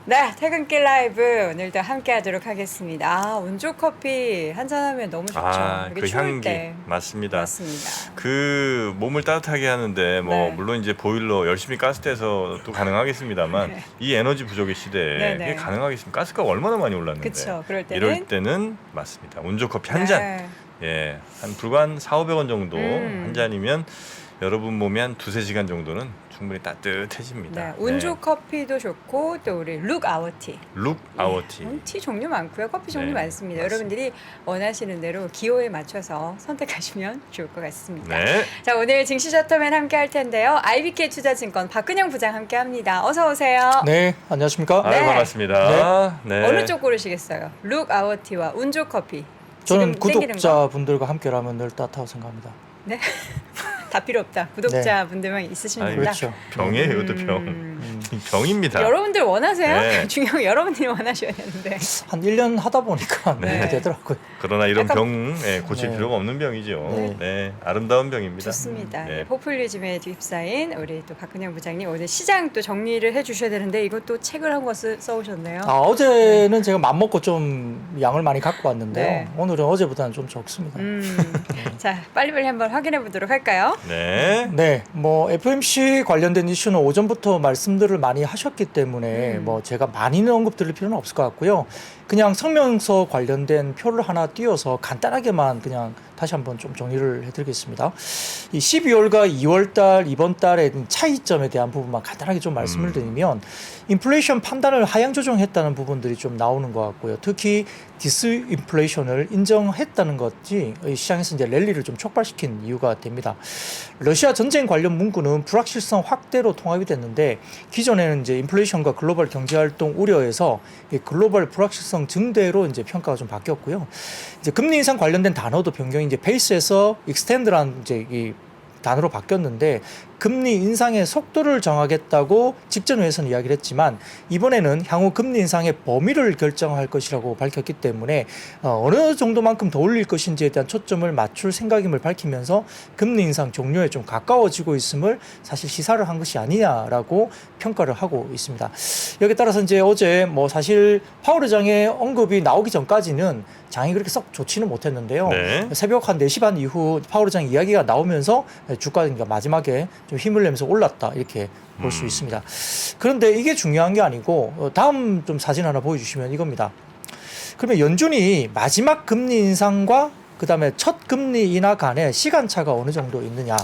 네, 퇴근길 라이브 오늘도 함께 하도록 하겠습니다. 온조커피 한잔하면 너무 좋죠. 이렇게 그 추울 향기 때. 맞습니다. 맞습니다. 그 몸을 따뜻하게 하는데 네. 물론 이제 보일러 열심히 가스돼서 또 가능하겠습니다만 네. 이 에너지 부족의 시대에 네, 그게 네. 가능하겠습니까? 가스가 얼마나 많이 올랐는데. 그쵸. 그럴 때는? 이럴 때는 맞습니다. 온조커피 한 잔. 네. 예. 한 불과 한 4,500원 정도 한 잔이면 여러분 몸이 한 2-3시간 정도는 충분히 따뜻해집니다. 네, 온조커피도 좋고 또 우리 룩아워티. 룩아워티. 티 종류 많고요. 커피 종류 네, 많습니다. 맞습니다. 여러분들이 원하시는 대로 기호에 맞춰서 선택하시면 좋을 것 같습니다. 네. 자, 오늘 증시 셔터맨 함께 할 텐데요. IBK 투자증권 박근영 부장 함께 합니다. 어서 오세요. 네, 안녕하십니까? 네. 반갑습니다. 네. 어느 쪽 고르시겠어요? 룩아워티와 온조커피. 저는 지금 땡기는 거? 구독자분들과 함께라면 늘 따뜻하고 생각합니다. 네. 다 필요 없다. 구독자분들만 있으시면 아이, 된다. 그렇죠. 병이에요, 이것도 병. 병입니다. 여러분들 원하세요? 네. 중요한 건 여러분들이 원하셔야 되는데. 한 1년 하다 보니까 네. 그렇게 되더라고요. 그러나 이런 약간- 병 고칠 네. 필요가 없는 병이죠. 네. 네, 아름다운 병입니다. 좋습니다. 네. 포퓰리즘에 휩싸인 우리 또 박근영 부장님 오늘 시장 또 정리를 해주셔야 되는데 이것도 책을 한 권 써오셨네요. 어제는 제가 맘먹고 좀 양을 많이 갖고 왔는데요. 네. 오늘은 어제보다는 좀 적습니다. 자, 빨리빨리 한번 확인해 보도록 할까요? 네. 네, 뭐 FMC 관련된 이슈는 오전부터 말씀들을 많이 하셨기 때문에 뭐 제가 많이는 언급드릴 필요는 없을 것 같고요. 그냥 성명서 관련된 표를 하나 띄워서 간단하게만 그냥 다시 한번 좀 정리를 해드리겠습니다. 이 12월과 2월달 이번 달의 차이점에 대한 부분만 간단하게 좀 말씀을 드리면 인플레이션 판단을 하향 조정했다는 부분들이 좀 나오는 것 같고요. 특히 디스인플레이션을 인정했다는 것이 시장에서 이제 랠리를 좀 촉발시킨 이유가 됩니다. 러시아 전쟁 관련 문구는 불확실성 확대로 통합이 됐는데 기존에는 이제 인플레이션과 글로벌 경제 활동 우려에서 이 글로벌 불확실성 증대로 이제 평가가 좀 바뀌었고요. 이제 금리 인상 관련된 단어도 변경이 이제 페이스에서 익스텐드라는 이제 이 단어로 바뀌었는데 금리 인상의 속도를 정하겠다고 직전 회에서는 이야기를 했지만 이번에는 향후 금리 인상의 범위를 결정할 것이라고 밝혔기 때문에 어느 정도만큼 더 올릴 것인지에 대한 초점을 맞출 생각임을 밝히면서 금리 인상 종료에 좀 가까워지고 있음을 사실 시사를 한 것이 아니냐라고 평가를 하고 있습니다. 여기에 따라서 이제 어제 뭐 사실 파월 의장의 언급이 나오기 전까지는 장이 그렇게 썩 좋지는 못했는데요. 네. 새벽 한 4시 반 이후 파월 의장 이야기가 나오면서 주가가 마지막에 좀 힘을 내면서 올랐다 이렇게 볼 수 있습니다. 그런데 이게 중요한 게 아니고 다음 좀 사진 하나 보여주시면 이겁니다. 그러면 연준이 마지막 금리 인상과 그다음에 첫 금리 인하 간의 시간차가 어느 정도 있느냐.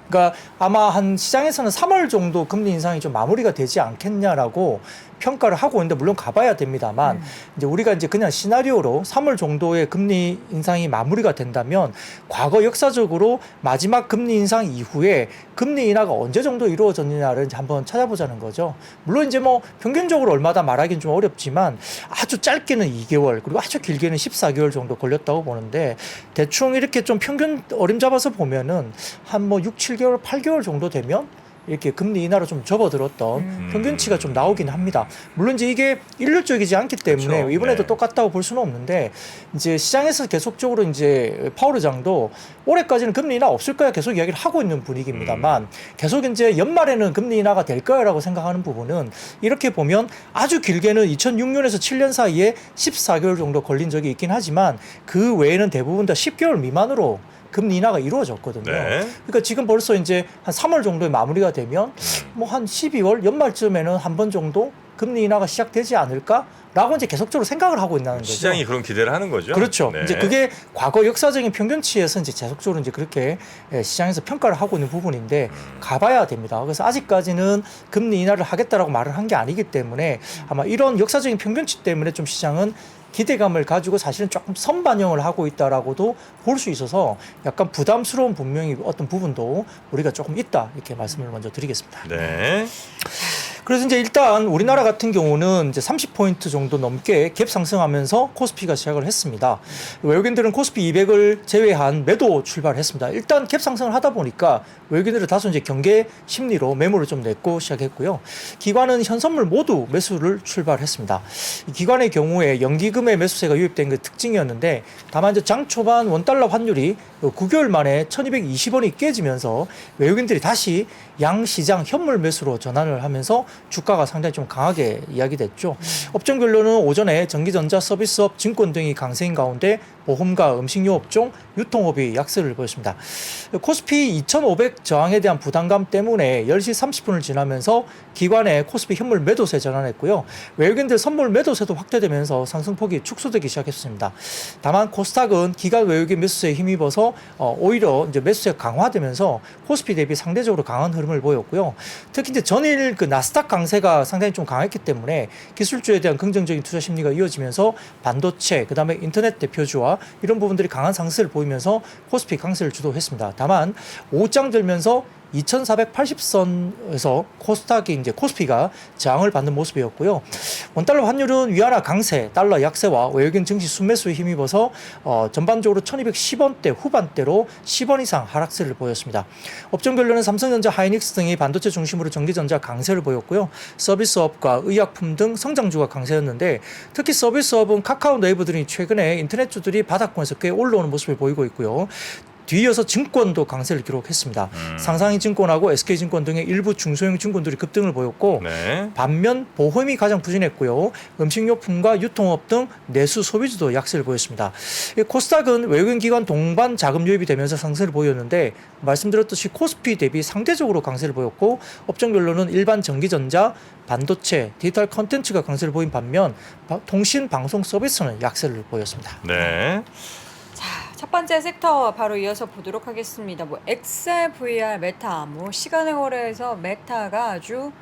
그러니까 아마 한 시장에서는 3월 정도 금리 인상이 좀 마무리가 되지 않겠냐라고 평가를 하고 있는데 물론 가봐야 됩니다만 이제 우리가 이제 그냥 시나리오로 3월 정도의 금리 인상이 마무리가 된다면 과거 역사적으로 마지막 금리 인상 이후에 금리 인하가 언제 정도 이루어졌느냐를 이제 한번 찾아보자는 거죠. 물론 이제 뭐 평균적으로 얼마다 말하기는 좀 어렵지만 아주 짧게는 2개월 그리고 아주 길게는 14개월 정도 걸렸다고 보는데 대충 이렇게 좀 평균 어림잡아서 보면은 한 뭐 6, 7개월, 8개월 정도 되면 이렇게 금리 인하로 좀 접어들었던 평균치가 좀 나오긴 합니다. 물론 이제 이게 일률적이지 않기 때문에 그렇죠. 이번에도 네. 똑같다고 볼 수는 없는데 이제 시장에서 계속적으로 이제 파월 의장도 올해까지는 금리 인하 없을 거야 계속 이야기를 하고 있는 분위기입니다만 계속 이제 연말에는 금리 인하가 될 거야라고 생각하는 부분은 이렇게 보면 아주 길게는 2006년에서 7년 사이에 14개월 정도 걸린 적이 있긴 하지만 그 외에는 대부분 다 10개월 미만으로 금리 인하가 이루어졌거든요. 네. 그러니까 지금 벌써 이제 한 3월 정도에 마무리가 되면 뭐 한 12월 연말쯤에는 한 번 정도 금리 인하가 시작되지 않을까라고 이제 계속적으로 생각을 하고 있다는 거죠. 시장이 그런 기대를 하는 거죠. 그렇죠. 네. 이제 그게 과거 역사적인 평균치에서 이제 계속적으로 이제 그렇게 시장에서 평가를 하고 있는 부분인데 가봐야 됩니다. 그래서 아직까지는 금리 인하를 하겠다라고 말을 한 게 아니기 때문에 아마 이런 역사적인 평균치 때문에 좀 시장은 기대감을 가지고 사실은 조금 선반영을 하고 있다라고도 볼 수 있어서 약간 부담스러운 분명히 어떤 부분도 우리가 조금 있다 이렇게 말씀을 먼저 드리겠습니다. 네. 그래서 이제 일단 우리나라 같은 경우는 이제 30포인트 정도 넘게 갭 상승하면서 코스피가 시작을 했습니다. 외국인들은 코스피 200을 제외한 매도 출발했습니다. 일단 갭 상승을 하다 보니까 외국인들은 다소 이제 경계 심리로 매물을 좀 냈고 시작했고요. 기관은 현선물 모두 매수를 출발했습니다. 이 기관의 경우에 연기금의 매수세가 유입된 게 특징이었는데 다만 이제 장 초반 원달러 환율이 9개월 만에 1220원이 깨지면서 외국인들이 다시 양시장 현물 매수로 전환을 하면서 주가가 상당히 좀 강하게 이야기됐죠. 업종별로는 오전에 전기전자, 서비스업, 증권 등이 강세인 가운데 보험과 음식료 업종, 유통업이 약세를 보였습니다. 코스피 2,500 저항에 대한 부담감 때문에 10시 30분을 지나면서 기관의 코스피 현물 매도세 전환했고요. 외국인들 선물 매도세도 확대되면서 상승폭이 축소되기 시작했습니다. 다만 코스닥은 기관 외국인 매수세에 힘입어서 오히려 이제 매수세가 강화되면서 코스피 대비 상대적으로 강한 흐름을 보였고요. 특히 이제 전일 그 나스닥 강세가 상당히 좀 강했기 때문에 기술주에 대한 긍정적인 투자 심리가 이어지면서 반도체, 그다음에 인터넷 대표주와 이런 부분들이 강한 상승을 보이면서 코스피 강세를 주도했습니다. 다만 오후장 들면서 2480선에서 코스닥이 이제 코스피가 저항을 받는 모습이었고요. 원달러 환율은 위안화 강세, 달러 약세와 외국인 증시 순매수에 힘입어서 전반적으로 1210원대 후반대로 10원 이상 하락세를 보였습니다. 업종별로는 삼성전자, 하이닉스 등이 반도체 중심으로 전기전자 강세를 보였고요. 서비스업과 의약품 등 성장주가 강세였는데 특히 서비스업은 카카오 네이버 등이 최근에 인터넷주들이 바닥권에서 꽤 올라오는 모습을 보이고 있고요. 뒤이어서 증권도 강세를 기록했습니다. 상상인증권하고 SK증권 등의 일부 중소형 증권들이 급등을 보였고 네. 반면 보험이 가장 부진했고요. 음식료품과 유통업 등 내수 소비주도 약세를 보였습니다. 코스닥은 외국인 기관 동반 자금 유입이 되면서 상승을 보였는데 말씀드렸듯이 코스피 대비 상대적으로 강세를 보였고 업종별로는 일반 전기전자, 반도체, 디지털 컨텐츠가 강세를 보인 반면 통신, 방송 서비스는 약세를 보였습니다. 네. 자, 첫 번째 섹터 바로 이어서 보도록 하겠습니다. 뭐 XR, VR, 메타, 뭐 시간의 거래에서 메타가 아주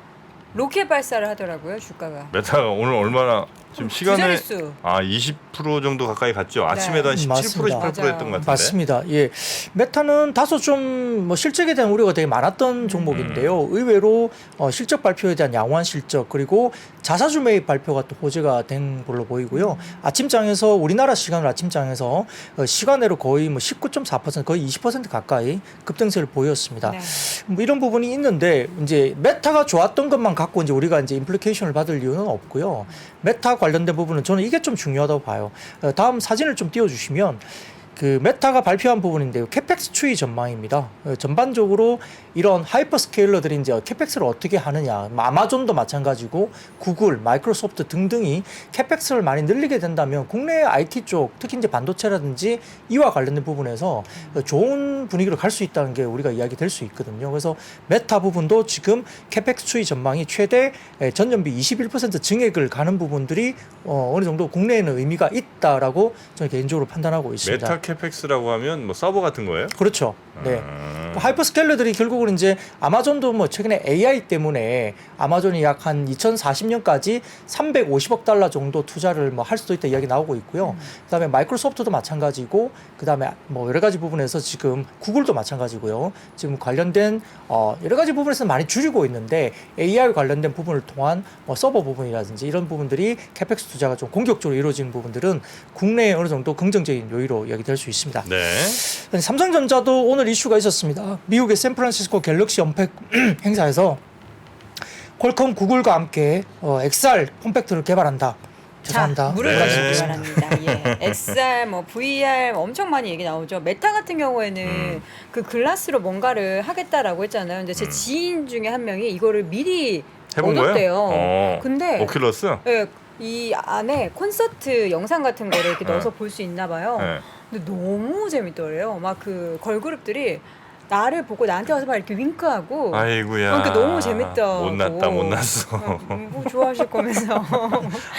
로켓 발사를 하더라고요, 주가가. 메타가 오늘 얼마나 지금 두 시간에 자릿수. 20% 정도 가까이 갔죠. 아침에도 한 17%, 맞습니다. 18% 했던 것 같은데. 맞습니다. 예, 메타는 다소 좀 뭐 실적에 대한 우려가 되게 많았던 종목인데요. 의외로 실적 발표에 대한 양호한 실적 그리고 자사주 매입 발표가 또 호재가 된 걸로 보이고요. 아침장에서 우리나라 시간으로 아침장에서 시간으로 거의 뭐 19.4% 거의 20% 가까이 급등세를 보였습니다. 네. 뭐 이런 부분이 있는데 이제 메타가 좋았던 것만 갖고 이제 우리가 이제 임플리케이션을 받을 이유는 없고요. 메타 관련된 부분은 저는 이게 좀 중요하다고 봐요. 다음 사진을 좀 띄워주시면 그 메타가 발표한 부분인데요. 캐펙스 추이 전망입니다. 전반적으로 이런 하이퍼스케일러들이 이제 캐펙스를 어떻게 하느냐. 아마존도 마찬가지고 구글, 마이크로소프트 등등이 캐펙스를 많이 늘리게 된다면 국내 IT 쪽, 특히 이제 반도체라든지 이와 관련된 부분에서 좋은 분위기로 갈 수 있다는 게 우리가 이야기 될 수 있거든요. 그래서 메타 부분도 지금 캐펙스 추이 전망이 최대 전년비 21% 증액을 가는 부분들이 어느 정도 국내에는 의미가 있다라고 저는 개인적으로 판단하고 있습니다. 메타 캐펙스라고 하면 뭐 서버 같은 거예요? 그렇죠. 네. 하이퍼스케일러들이 결국은 이제 아마존도 뭐 최근에 AI 때문에 아마존이 약 한 2040년까지 350억 달러 정도 투자를 뭐 할 수도 있다 이야기 나오고 있고요. 그다음에 마이크로소프트도 마찬가지고 그다음에 뭐 여러 가지 부분에서 지금 구글도 마찬가지고요. 지금 관련된 여러 가지 부분에서 많이 줄이고 있는데 AI 관련된 부분을 통한 뭐 서버 부분이라든지 이런 부분들이 캐펙스 투자가 좀 공격적으로 이루어지는 부분들은 국내에 어느 정도 긍정적인 요인으로 이야기될 수 있습니다. 네. 삼성전자도 오늘 이슈가 있었습니다. 미국의 샌프란시스코 갤럭시 언팩 행사에서 퀄컴, 구글과 함께 XR 폼팩트를 개발한다. 죄송합니다. 자, 무릎 네. 꿇으시기 바랍니다. 예. XR, 뭐 VR 엄청 많이 얘기 나오죠. 메타 같은 경우에는 그 글라스로 뭔가를 하겠다라고 했잖아요. 근데 제 지인 중에 한 명이 이거를 미리 해본 얻었대요. 거예요? 근데 오큘러스? 예, 이 안에 콘서트 영상 같은 거를 이렇게 네. 넣어서 볼 수 있나 봐요. 네. 근데 너무 재밌더래요. 막 그 걸그룹들이 나를 보고 나한테 와서 막 이렇게 윙크하고 아이고야. 그러니까 너무 재밌다고. 못났다 못났어. 뭐 좋아하실 거면서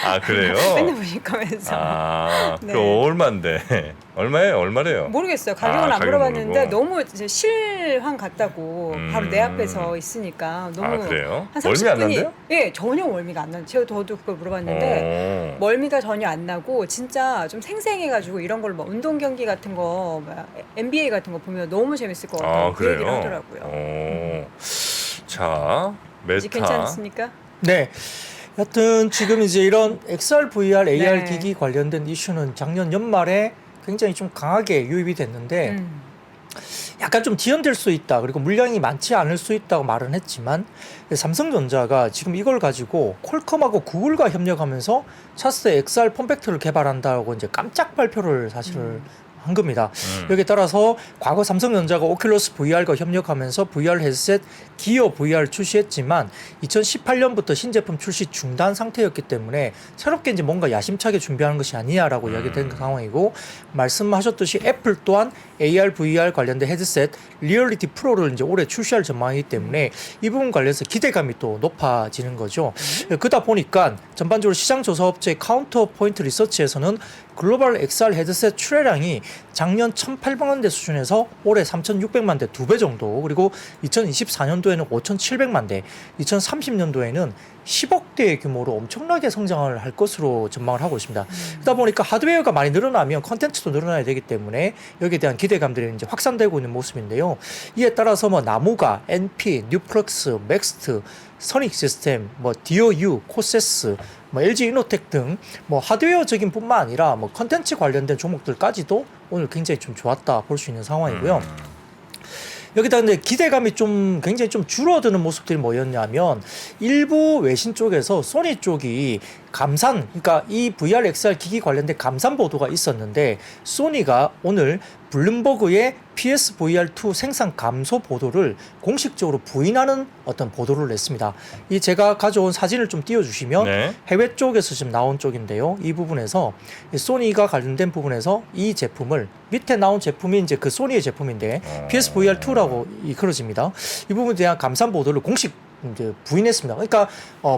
아 그래요? 맨날 보실 거면서 아, 네. 그 얼마인데? 얼마예요? 얼마래요? 모르겠어요. 가격은 안 가격 물어봤는데 모르고. 너무 이제 실황 같다고 바로 내 앞에서 있으니까 너무 아 그래요? 한 월미 안 30분이 난대요? 예 전혀 월미가 안 나요. 제가 저도 그걸 물어봤는데 멀미가 전혀 안 나고 진짜 좀 생생해가지고 이런 걸 뭐 운동 경기 같은 거 뭐 NBA 같은 거 보면 너무 재밌을 것 같다고 아 그 얘기를 그래요? 하더라고요. 자 이제 메타. 괜찮습니까? 네. 여튼 지금 이제 이런 XR, VR, AR 네. 기기 관련된 이슈는 작년 연말에 굉장히 좀 강하게 유입이 됐는데 약간 좀 지연될 수 있다. 그리고 물량이 많지 않을 수 있다고 말은 했지만 삼성전자가 지금 이걸 가지고 퀄컴하고 구글과 협력하면서 차세대 XR 폼팩트를 개발한다고 이제 깜짝 발표를 사실 한 겁니다. 여기에 따라서 과거 삼성전자가 오큘러스 VR과 협력하면서 VR 헤드셋 기어 VR 출시했지만 2018년부터 신제품 출시 중단 상태였기 때문에 새롭게 이제 뭔가 야심차게 준비하는 것이 아니냐라고 이야기된 상황이고, 말씀하셨듯이 애플 또한 AR VR 관련된 헤드셋 리얼리티 프로를 이제 올해 출시할 전망이기 때문에 이 부분 관련해서 기대감이 또 높아지는 거죠. 그러다 보니까 전반적으로 시장 조사 업체 카운터 포인트 리서치에서는 글로벌 XR 헤드셋 출하량이 작년 1,800만 대 수준에서 올해 3,600만 대 2배 정도, 그리고 2024년도에는 5,700만 대, 2030년도에는 10억 대의 규모로 엄청나게 성장을 할 것으로 전망을 하고 있습니다. 그러다 보니까 하드웨어가 많이 늘어나면 컨텐츠도 늘어나야 되기 때문에 여기에 대한 기대감들이 이제 확산되고 있는 모습인데요. 이에 따라서 뭐 나무가, NP, 뉴플럭스, 맥스트, 선익 시스템, 뭐 DOU, 코세스, 뭐 LG 이노텍 등 뭐 하드웨어적인 뿐만 아니라 뭐 컨텐츠 관련된 종목들까지도 오늘 굉장히 좀 좋았다 볼 수 있는 상황이고요. 여기다 근데 기대감이 좀 굉장히 좀 줄어드는 모습들이 뭐였냐면, 일부 외신 쪽에서 소니 쪽이 감산, 그러니까 이 VR XR 기기 관련된 감산 보도가 있었는데, 소니가 오늘 블룸버그의 PSVR2 생산 감소 보도를 공식적으로 부인하는 어떤 보도를 냈습니다. 이 제가 가져온 사진을 좀 띄워주시면 네. 해외 쪽에서 지금 나온 쪽인데요. 이 부분에서 소니가 관련된 부분에서 이 제품을, 밑에 나온 제품이 이제 그 소니의 제품인데 PSVR2라고 이끌어집니다. 이 부분에 대한 감산 보도를 공식 이제 부인했습니다. 그러니까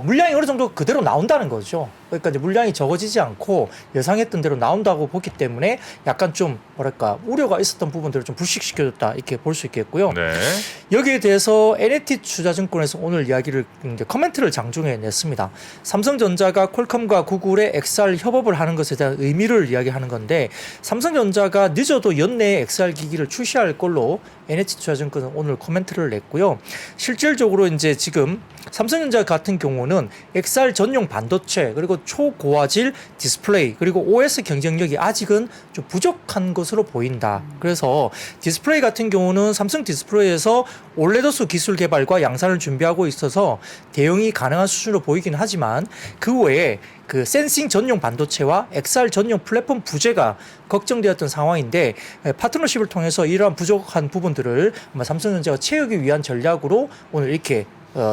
물량이 어느 정도 그대로 나온다는 거죠. 그러니까 이제 물량이 적어지지 않고 예상했던 대로 나온다고 보기 때문에 약간 좀 뭐랄까 우려가 있었던 부분들을 좀 불식시켜줬다 이렇게 볼 수 있겠고요. 네. 여기에 대해서 NLT 투자증권에서 오늘 이야기를 이제 커멘트를 장중에 냈습니다. 삼성전자가 퀄컴과 구글의 XR 협업을 하는 것에 대한 의미를 이야기하는 건데, 삼성전자가 늦어도 연내에 XR 기기를 출시할 걸로 NLT 투자증권은 오늘 코멘트를 냈고요. 실질적으로 이제 지금 삼성전자 같은 경우는 XR 전용 반도체, 그리고 초고화질 디스플레이, 그리고 OS 경쟁력이 아직은 좀 부족한 것으로 보인다. 그래서 디스플레이 같은 경우는 삼성 디스플레이에서 올레더스 기술 개발과 양산을 준비하고 있어서 대응이 가능한 수준으로 보이긴 하지만, 그 외에 그 센싱 전용 반도체와 XR 전용 플랫폼 부재가 걱정되었던 상황인데, 파트너십을 통해서 이러한 부족한 부분들을 아마 삼성전자가 채우기 위한 전략으로 오늘 이렇게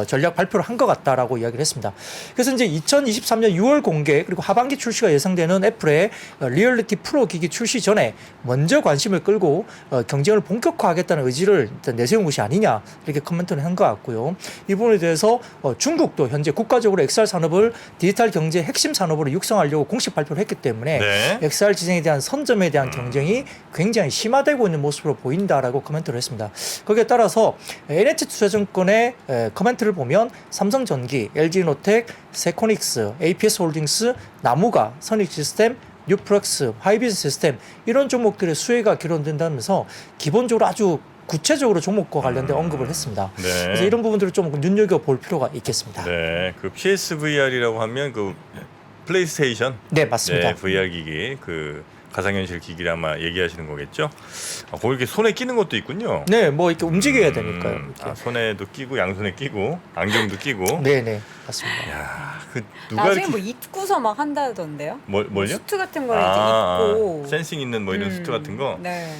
전략 발표를 한 것 같다라고 이야기를 했습니다. 그래서 이제 2023년 6월 공개 그리고 하반기 출시가 예상되는 애플의 리얼리티 프로 기기 출시 전에 먼저 관심을 끌고 경쟁을 본격화하겠다는 의지를 일단 내세운 것이 아니냐 이렇게 코멘트를 한 것 같고요. 이 부분에 대해서 중국도 현재 국가적으로 XR 산업을 디지털 경제 핵심 산업으로 육성하려고 공식 발표를 했기 때문에 네. XR 지정에 대한 선점에 대한 경쟁이 굉장히 심화되고 있는 모습으로 보인다라고 코멘트를 했습니다. 거기에 따라서 NH 투자증권의 코멘트를 보면 삼성전기, LG노텍, 세코닉스, APS홀딩스, 나무가, 선익시스템, 뉴플럭스, 하이비즈 시스템 이런 종목들의 수혜가 기록된다면서 기본적으로 아주 구체적으로 종목과 관련된 언급을 했습니다. 네. 그래서 이런 부분들을 좀 눈여겨볼 필요가 있겠습니다. 네. 그 PSVR이라고 하면 그 플레이스테이션. 네, 맞습니다. 네, VR 기기 그 가상현실 기기를 아마 얘기하시는 거겠죠. 거기 이렇게 손에 끼는 것도 있군요. 네, 뭐 이렇게 움직여야 되니까요. 이렇게. 손에도 끼고 양손에 끼고 안경도 끼고. 네, 네, 맞습니다. 야, 그 누가 나중에 이렇게 뭐 입고서 막 한다던데요? 뭘요? 수트 같은 걸 이제 입고 센싱 있는 뭐 이런 수트 같은 거. 네.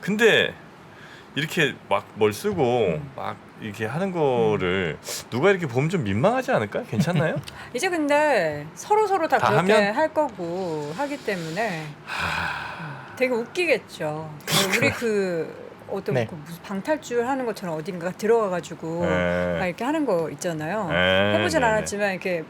근데 이렇게 막 뭘 쓰고 막 이렇게 하는 거를 누가 이렇게 보면 좀 민망하지 않을까? 괜찮나요? 이제 근데 서로 다 다 그렇게 하면? 할 거고 하기 때문에 되게 웃기겠죠. 우리 그 어떤 네. 그 무슨 방탈출 하는 것처럼 어딘가 들어가가지고 막 이렇게 하는 거 있잖아요. 해보진 네네. 않았지만 이렇게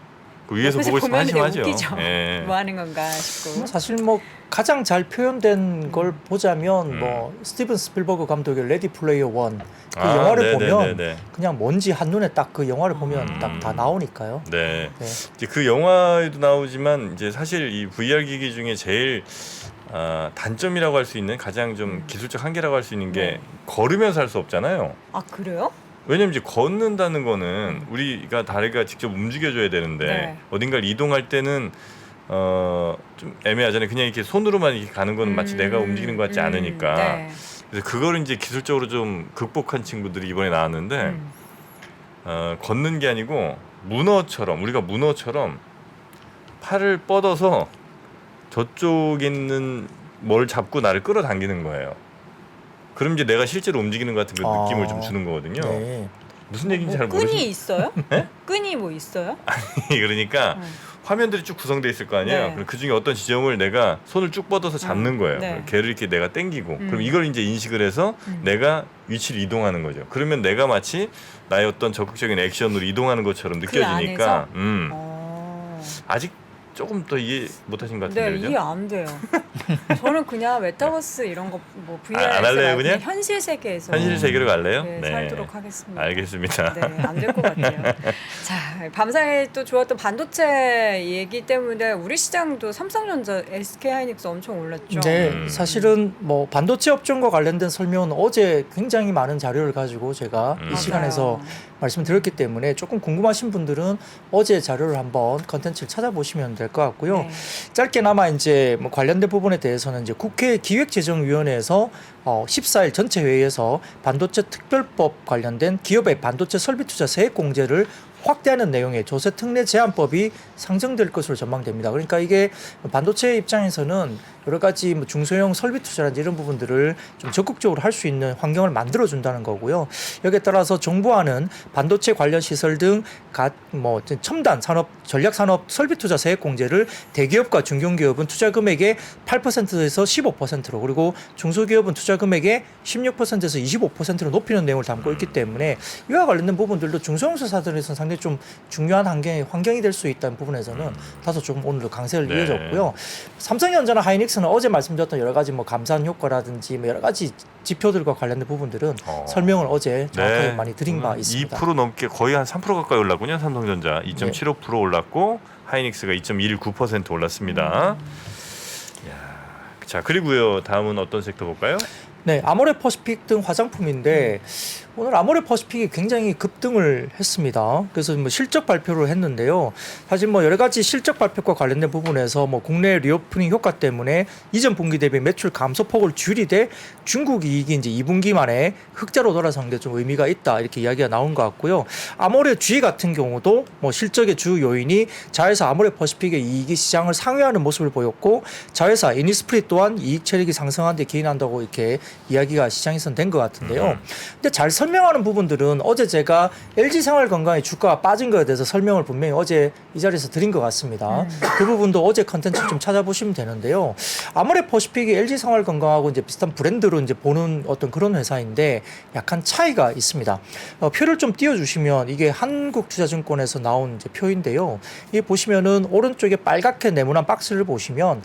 그 위에서 옆에서 보고 있으면 보면 되게 한심하죠. 웃기죠. 예. 뭐 하는 건가 싶고. 사실 뭐 가장 잘 표현된 걸 보자면 뭐 스티븐 스필버그 감독의 레디 플레이어 원 그 영화를 보면 그냥 뭔지 한눈에 딱 그 영화를 보면 딱 다 나오니까요. 네. 네. 이제 그 영화에도 나오지만 이제 사실 이 VR 기기 중에 제일 단점이라고 할 수 있는 가장 좀 기술적 한계라고 할 수 있는 게 걸으면서 할 수 없잖아요. 아 그래요? 왜냐면 이제 걷는다는 거는 우리가 다리가 직접 움직여줘야 되는데 네. 어딘가를 이동할 때는 좀 애매하잖아요. 그냥 이렇게 손으로만 이렇게 가는 건 마치 내가 움직이는 것 같지 않으니까. 네. 그래서 그거를 이제 기술적으로 좀 극복한 친구들이 이번에 나왔는데 걷는 게 아니고 우리가 문어처럼 팔을 뻗어서 저쪽에 있는 뭘 잡고 나를 끌어당기는 거예요. 그럼 이제 내가 실제로 움직이는 것 같은 그 아. 느낌을 좀 주는 거거든요. 네. 무슨 얘기인지 잘 끈이 모르겠어요. 있어요? 네? 끈이 뭐 있어요? 그러니까 화면들이 쭉 구성되어 있을 거 아니에요. 네. 그럼 그 중에 어떤 지점을 내가 손을 쭉 뻗어서 잡는 거예요. 네. 걔를 이렇게 내가 당기고 그럼 이걸 이제 인식을 해서 내가 위치를 이동하는 거죠. 그러면 내가 마치 나의 어떤 적극적인 액션으로 이동하는 것처럼 그 느껴지니까 어. 아직 조금 더 이해 못하신 것 같은데 네, 그죠? 이해 안 돼요. 저는 그냥 메타버스 이런 거 뭐 VR 안 할래요, 그냥? 현실 세계에서 현실 세계로 갈래요? 네, 살도록 하겠습니다. 알겠습니다. 네, 안 될 것 같아요. 자, 밤사이 또 좋았던 반도체 얘기 때문에 우리 시장도 삼성전자, SK하이닉스 엄청 올랐죠. 네, 사실은 뭐 반도체 업종과 관련된 설명은 어제 굉장히 많은 자료를 가지고 제가 이 맞아요. 시간에서 말씀드렸기 때문에 조금 궁금하신 분들은 어제 자료를 한번 컨텐츠를 찾아보시면 될 것 같고요. 네. 짧게나마 이제 뭐 관련된 부분에 대해서는 이제 국회 기획재정위원회에서 14일 전체 회의에서 반도체 특별법 관련된 기업의 반도체 설비 투자 세액 공제를 확대하는 내용의 조세 특례 제한법이 상정될 것으로 전망됩니다. 그러니까 이게 반도체 입장에서는 여러 가지 뭐 중소형 설비 투자라든지 이런 부분들을 좀 적극적으로 할 수 있는 환경을 만들어 준다는 거고요. 여기에 따라서 정부와는 반도체 관련 시설 등 뭐 첨단 산업 전략 산업 설비 투자 세액 공제를 대기업과 중견기업은 투자 금액의 8%에서 15%로 그리고 중소기업은 투자 금액의 16%에서 25%로 높이는 내용을 담고 있기 때문에 이와 관련된 부분들도 중소형사들에서는 상당히 좀 중요한 환경이 될 수 있다는 부분에서는 다소 조금 오늘도 강세를 네. 이어졌고요. 삼성전자나 하이닉스는 어제 말씀드렸던 여러 가지 뭐 감산 효과라든지 뭐 여러 가지 지표들과 관련된 부분들은 설명을 어제 정확하게 많이 드린 바 있습니다. 2% 넘게 거의 한 3% 가까이 올랐군요. 삼성전자 2.75% 올랐고 하이닉스가 2.19% 올랐습니다. 자 그리고요 다음은 어떤 섹터 볼까요? 네, 아모레퍼시픽 등 화장품인데 오늘 아모레퍼시픽이 굉장히 급등을 했습니다. 그래서 뭐 실적 발표를 했는데요. 사실 뭐 여러 가지 실적 발표과 관련된 부분에서 뭐 국내 리오프닝 효과 때문에 이전 분기 대비 매출 감소폭을 줄이되 중국 이익이 이제 2분기 만에 흑자로 돌아선 게 좀 의미가 있다 이렇게 이야기가 나온 것 같고요. 아모레 G 같은 경우도 뭐 실적의 주 요인이 자회사 아모레퍼시픽의 이익이 시장을 상회하는 모습을 보였고 자회사 이니스프리 또한 이익 체력이 상승하는 데 기인한다고 이렇게 이야기가 시장에서는 된 것 같은데요. 근데 잘 설명하는 부분들은 어제 제가 LG생활건강의 주가가 빠진 거에 대해서 설명을 분명히 어제 이 자리에서 드린 것 같습니다. 그 부분도 어제 컨텐츠 좀 찾아보시면 되는데요. 아모레퍼시픽이 LG생활건강하고 이제 비슷한 브랜드로 이제 보는 어떤 그런 회사인데 약간 차이가 있습니다. 표를 좀 띄워주시면 이게 한국투자증권에서 나온 이제 표인데요. 이 보시면은 오른쪽에 빨갛게 네모난 박스를 보시면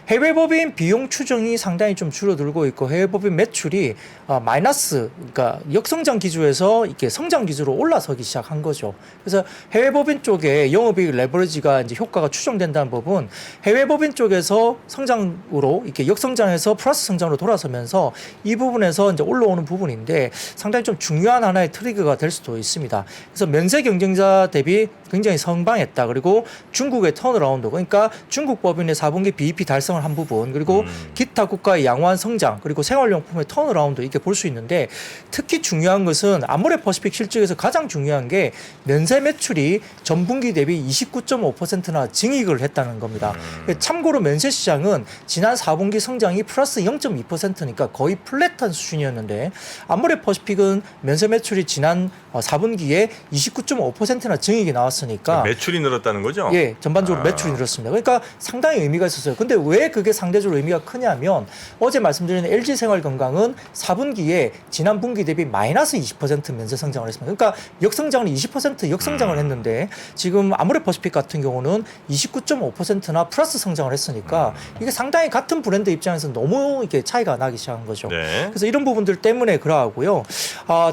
해외법인 비용 추정이 상당히 좀 줄어들고 있고 해외법인 매출이 마이너스, 그러니까 역성장 기조에서 이렇게 성장 기조로 올라서기 시작한 거죠. 그래서 해외법인 쪽에 영업이익 레버리지가 이제 효과가 추정된다는 부분, 해외법인 쪽에서 성장으로 이렇게 역성장해서 플러스 성장으로 돌아서면서 이 부분에서 이제 올라오는 부분인데 상당히 좀 중요한 하나의 트리거가 될 수도 있습니다. 그래서 면세 경쟁자 대비 굉장히 선방했다. 그리고 중국의 턴어라운드, 그러니까 중국 법인의 4분기 BEP 달성을 한 부분, 그리고 기타 국가의 양호한 성장, 그리고 생활용품의 턴어라운드 이렇게 볼 수 있는데 특히 중요한 것은 아모레퍼시픽 실적에서 가장 중요한 게 면세 매출이 전분기 대비 29.5%나 증익을 했다는 겁니다. 참고로 면세 시장은 지난 4분기 성장이 플러스 0.2%니까 거의 플랫한 수준이었는데 아모레퍼시픽은 면세 매출이 지난 4분기에 29.5%나 증익이 나왔으니까 매출이 늘었다는 거죠? 예, 전반적으로 매출이 늘었습니다. 그러니까 상당히 의미가 있었어요. 근데 왜 그게 상대적으로 의미가 크냐면 어제 말씀드린 LG생활건강은 4분기에 지난 분기 대비 마이너스 20% 면세 성장을 했습니다. 그러니까 역성장은 20% 역성장을 했는데 지금 아모레퍼시픽 같은 경우는 29.5%나 플러스 성장을 했으니까 이게 상당히 같은 브랜드 입장에서 너무 이렇게 차이가 나기 시작한 거죠. 네. 그래서 이런 부분들 때문에 그러하고요.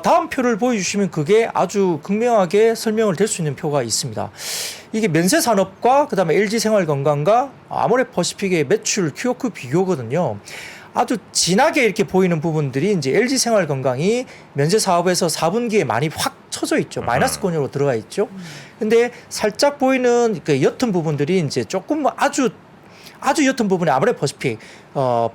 다음 표를 보여주시면 그게 아주 극명하게 설명을 될 수 있는 표가 있습니다. 이게 면세 산업과 그다음에 LG생활건강과 아모레퍼시픽의 매출 QOQ 비교거든요. 아주 진하게 이렇게 보이는 부분들이 이제 LG생활건강이 면세 사업에서 4분기에 많이 확 쳐져 있죠. 마이너스권으로 들어가 있죠. 근데 살짝 보이는 그 옅은 부분들이 이제 조금 아주 아주 옅은 부분에 아모레 퍼시픽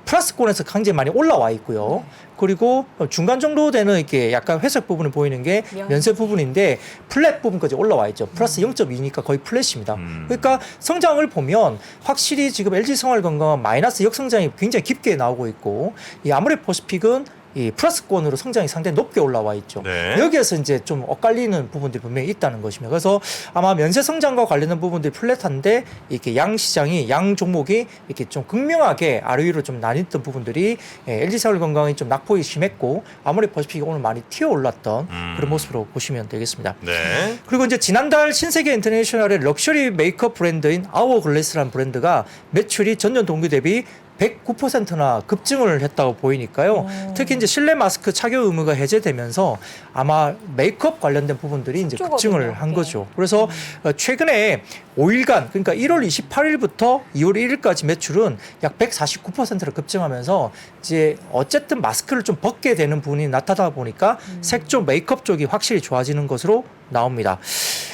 플러스권에서 굉장히 많이 올라와 있고요. 그리고 중간 정도 되는 이렇게 약간 회색 부분이 보이는 게 면세 부분인데 플랫 부분까지 올라와 있죠. 플러스 0.2니까 거의 플랫입니다. 그러니까 성장을 보면 확실히 지금 LG생활건강은 마이너스 역성장이 굉장히 깊게 나오고 있고 이 아모레 퍼시픽은 이 플러스권으로 성장이 상당히 높게 올라와 있죠. 네. 여기에서 이제 좀 엇갈리는 부분들이 분명히 있다는 것입니다. 그래서 아마 면세 성장과 관련된 부분들이 플랫한데 이렇게 양 시장이 양 종목이 이렇게 좀 극명하게 아래 위로 좀 나뉘었던 부분들이 LG생활건강이 좀 낙폭이 심했고 아모레 퍼시픽이 오늘 많이 튀어 올랐던 그런 모습으로 보시면 되겠습니다. 네. 그리고 이제 지난달 신세계 인터내셔널의 럭셔리 메이크업 브랜드인 아워글래스라는 브랜드가 매출이 전년 동기 대비 109%나 급증을 했다고 보이니까요. 특히 이제 실내 마스크 착용 의무가 해제되면서 아마 메이크업 관련된 부분들이 이제 급증을 한 거죠. 그래서 최근에 5일간 그러니까 1월 28일부터 2월 1일까지 매출은 약 149%로 급증하면서 이제 어쨌든 마스크를 좀 벗게 되는 부분이 나타나다 보니까 색조 메이크업 쪽이 확실히 좋아지는 것으로 나옵니다.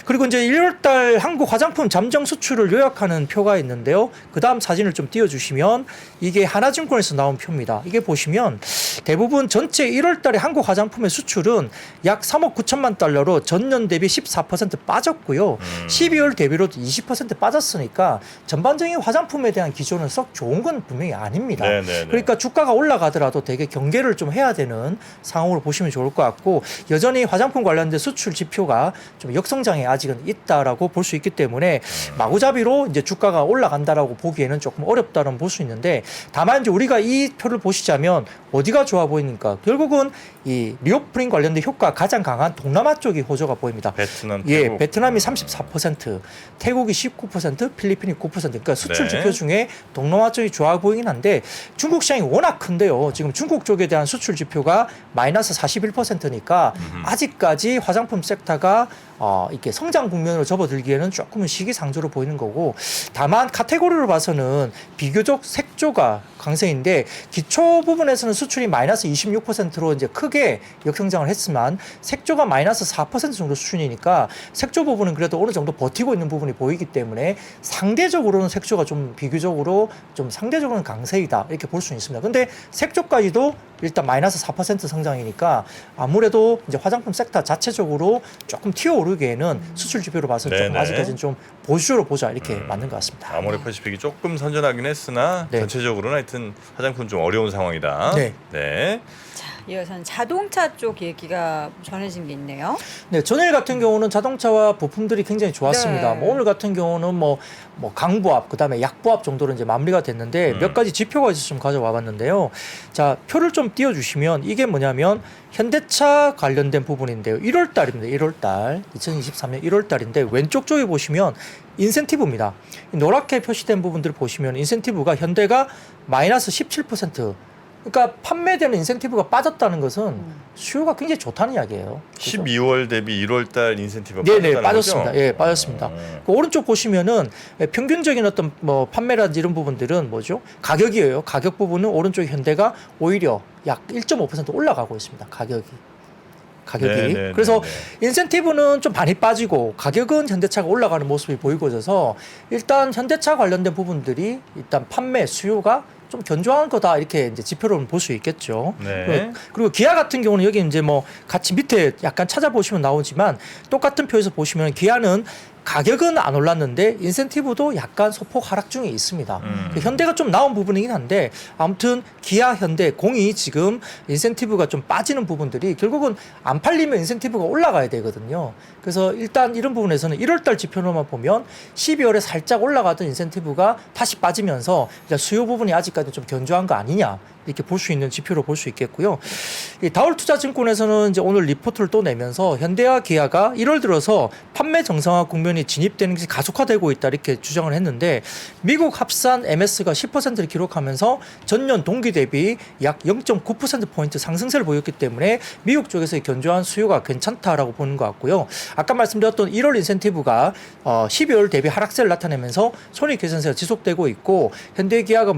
그리고 이제 1월달 한국 화장품 잠정 수출을 요약하는 표가 있는데요. 그 다음 사진을 좀 띄워주시면 이게 하나증권에서 나온 표입니다. 이게 보시면 대부분 전체 1월달에 한국 화장품의 수출은 약 3억 9천만 달러로 전년 대비 14% 빠졌고요. 12월 대비로 20% 빠졌으니까 전반적인 화장품에 대한 기조는 썩 좋은 건 분명히 아닙니다. 네네네. 그러니까 주가가 올라가더라도 되게 경계를 좀 해야 되는 상황으로 보시면 좋을 것 같고 여전히 화장품 관련된 수출 지표가 좀 역성장에 아직은 있다라고 볼 수 있기 때문에 마구잡이로 이제 주가가 올라간다라고 보기에는 조금 어렵다는 볼 수 있는데 다만 이제 우리가 이 표를 보시자면 어디가 좋아 보이니까 결국은 이 리오프닝 관련된 효과가 가장 강한 동남아 쪽이 호조가 보입니다. 베트남, 예, 태국. 베트남이 34%, 태국이 19%, 필리핀이 9%. 그러니까 수출 네. 지표 중에 동남아 쪽이 좋아 보이긴 한데 중국 시장이 워낙 큰데요. 지금 중국 쪽에 대한 수출 지표가 마이너스 41%니까 아직까지 화장품 섹터가 이렇게 성장 국면으로 접어들기에는 조금은 시기상조로 보이는 거고 다만 카테고리로 봐서는 비교적 색조가 강세인데 기초 부분에서는 수출이 마이너스 26%로 이제 크게 역성장을 했지만 색조가 마이너스 4% 정도 수준이니까 색조 부분은 그래도 어느 정도 버티고 있는 부분이 보이기 때문에 상대적으로는 색조가 좀 비교적으로 좀 상대적으로는 강세이다 이렇게 볼 수는 있습니다. 근데 색조까지도 일단 마이너스 4% 성장이니까 아무래도 이제 화장품 섹터 자체적으로 조금 튀어오르기에는 수출 지표로 봐서는 조금 네네. 아직까지는 좀 보수적으로 보자 이렇게 맞는 것 같습니다. 아모레 퍼시픽이 조금 선전하긴 했으나 네. 전체적으로는 하여튼 화장품 좀 어려운 상황이다. 네. 네. 자, 이어서는 자동차 쪽 얘기가 전해진 게 있네요. 네, 전일 같은 경우는 자동차와 부품들이 굉장히 좋았습니다. 네. 뭐 오늘 같은 경우는 뭐 강보합, 그다음에 약보합 정도로 이제 마무리가 됐는데 몇 가지 지표가 있어서 좀 가져와 봤는데요. 자, 표를 좀 띄워주시면 이게 뭐냐면 현대차 관련된 부분인데요. 1월 달입니다. 1월 달, 2023년 1월 달인데 왼쪽 쪽에 보시면 인센티브입니다. 노랗게 표시된 부분들을 보시면 인센티브가 현대가 마이너스 17%. 그러니까 판매되는 인센티브가 빠졌다는 것은 수요가 굉장히 좋다는 이야기예요. 그죠? 12월 대비 1월 달 인센티브가 네네 빠졌다는 빠졌습니다. 거죠? 예, 빠졌습니다. 그 오른쪽 보시면은 평균적인 어떤 뭐 판매라든지 이런 부분들은 뭐죠? 가격이에요. 가격 부분은 오른쪽 현대가 오히려 약 1.5% 올라가고 있습니다. 가격이. 네네네네. 그래서 인센티브는 좀 많이 빠지고 가격은 현대차가 올라가는 모습이 보이고져서 일단 현대차 관련된 부분들이 일단 판매 수요가 좀 견조한 거다 이렇게 이제 지표로는 볼 수 있겠죠. 네. 그리고 기아 같은 경우는 여기 이제 뭐 같이 밑에 약간 찾아보시면 나오지만 똑같은 표에서 보시면 기아는 가격은 안 올랐는데 인센티브도 약간 소폭 하락 중에 있습니다. 현대가 좀 나온 부분이긴 한데 아무튼 기아, 현대, 공이 지금 인센티브가 좀 빠지는 부분들이 결국은 안 팔리면 인센티브가 올라가야 되거든요. 그래서 일단 이런 부분에서는 1월달 지표로만 보면 12월에 살짝 올라가던 인센티브가 다시 빠지면서 수요 부분이 아직까지 좀 견조한 거 아니냐 이렇게 볼 수 있는 지표로 볼 수 있겠고요. 이 다울투자증권에서는 이제 오늘 리포트를 또 내면서 현대와 기아가 1월 들어서 판매 정상화 국면이 진입되는 것이 가속화되고 있다 이렇게 주장을 했는데 미국 합산 MS가 10%를 기록하면서 전년 동기 대비 약 0.9%포인트 상승세를 보였기 때문에 미국 쪽에서의 견조한 수요가 괜찮다라고 보는 것 같고요. 아까 말씀드렸던 1월 인센티브가 12월 대비 하락세를 나타내면서 손익 개선세가 지속되고 있고 현대기아가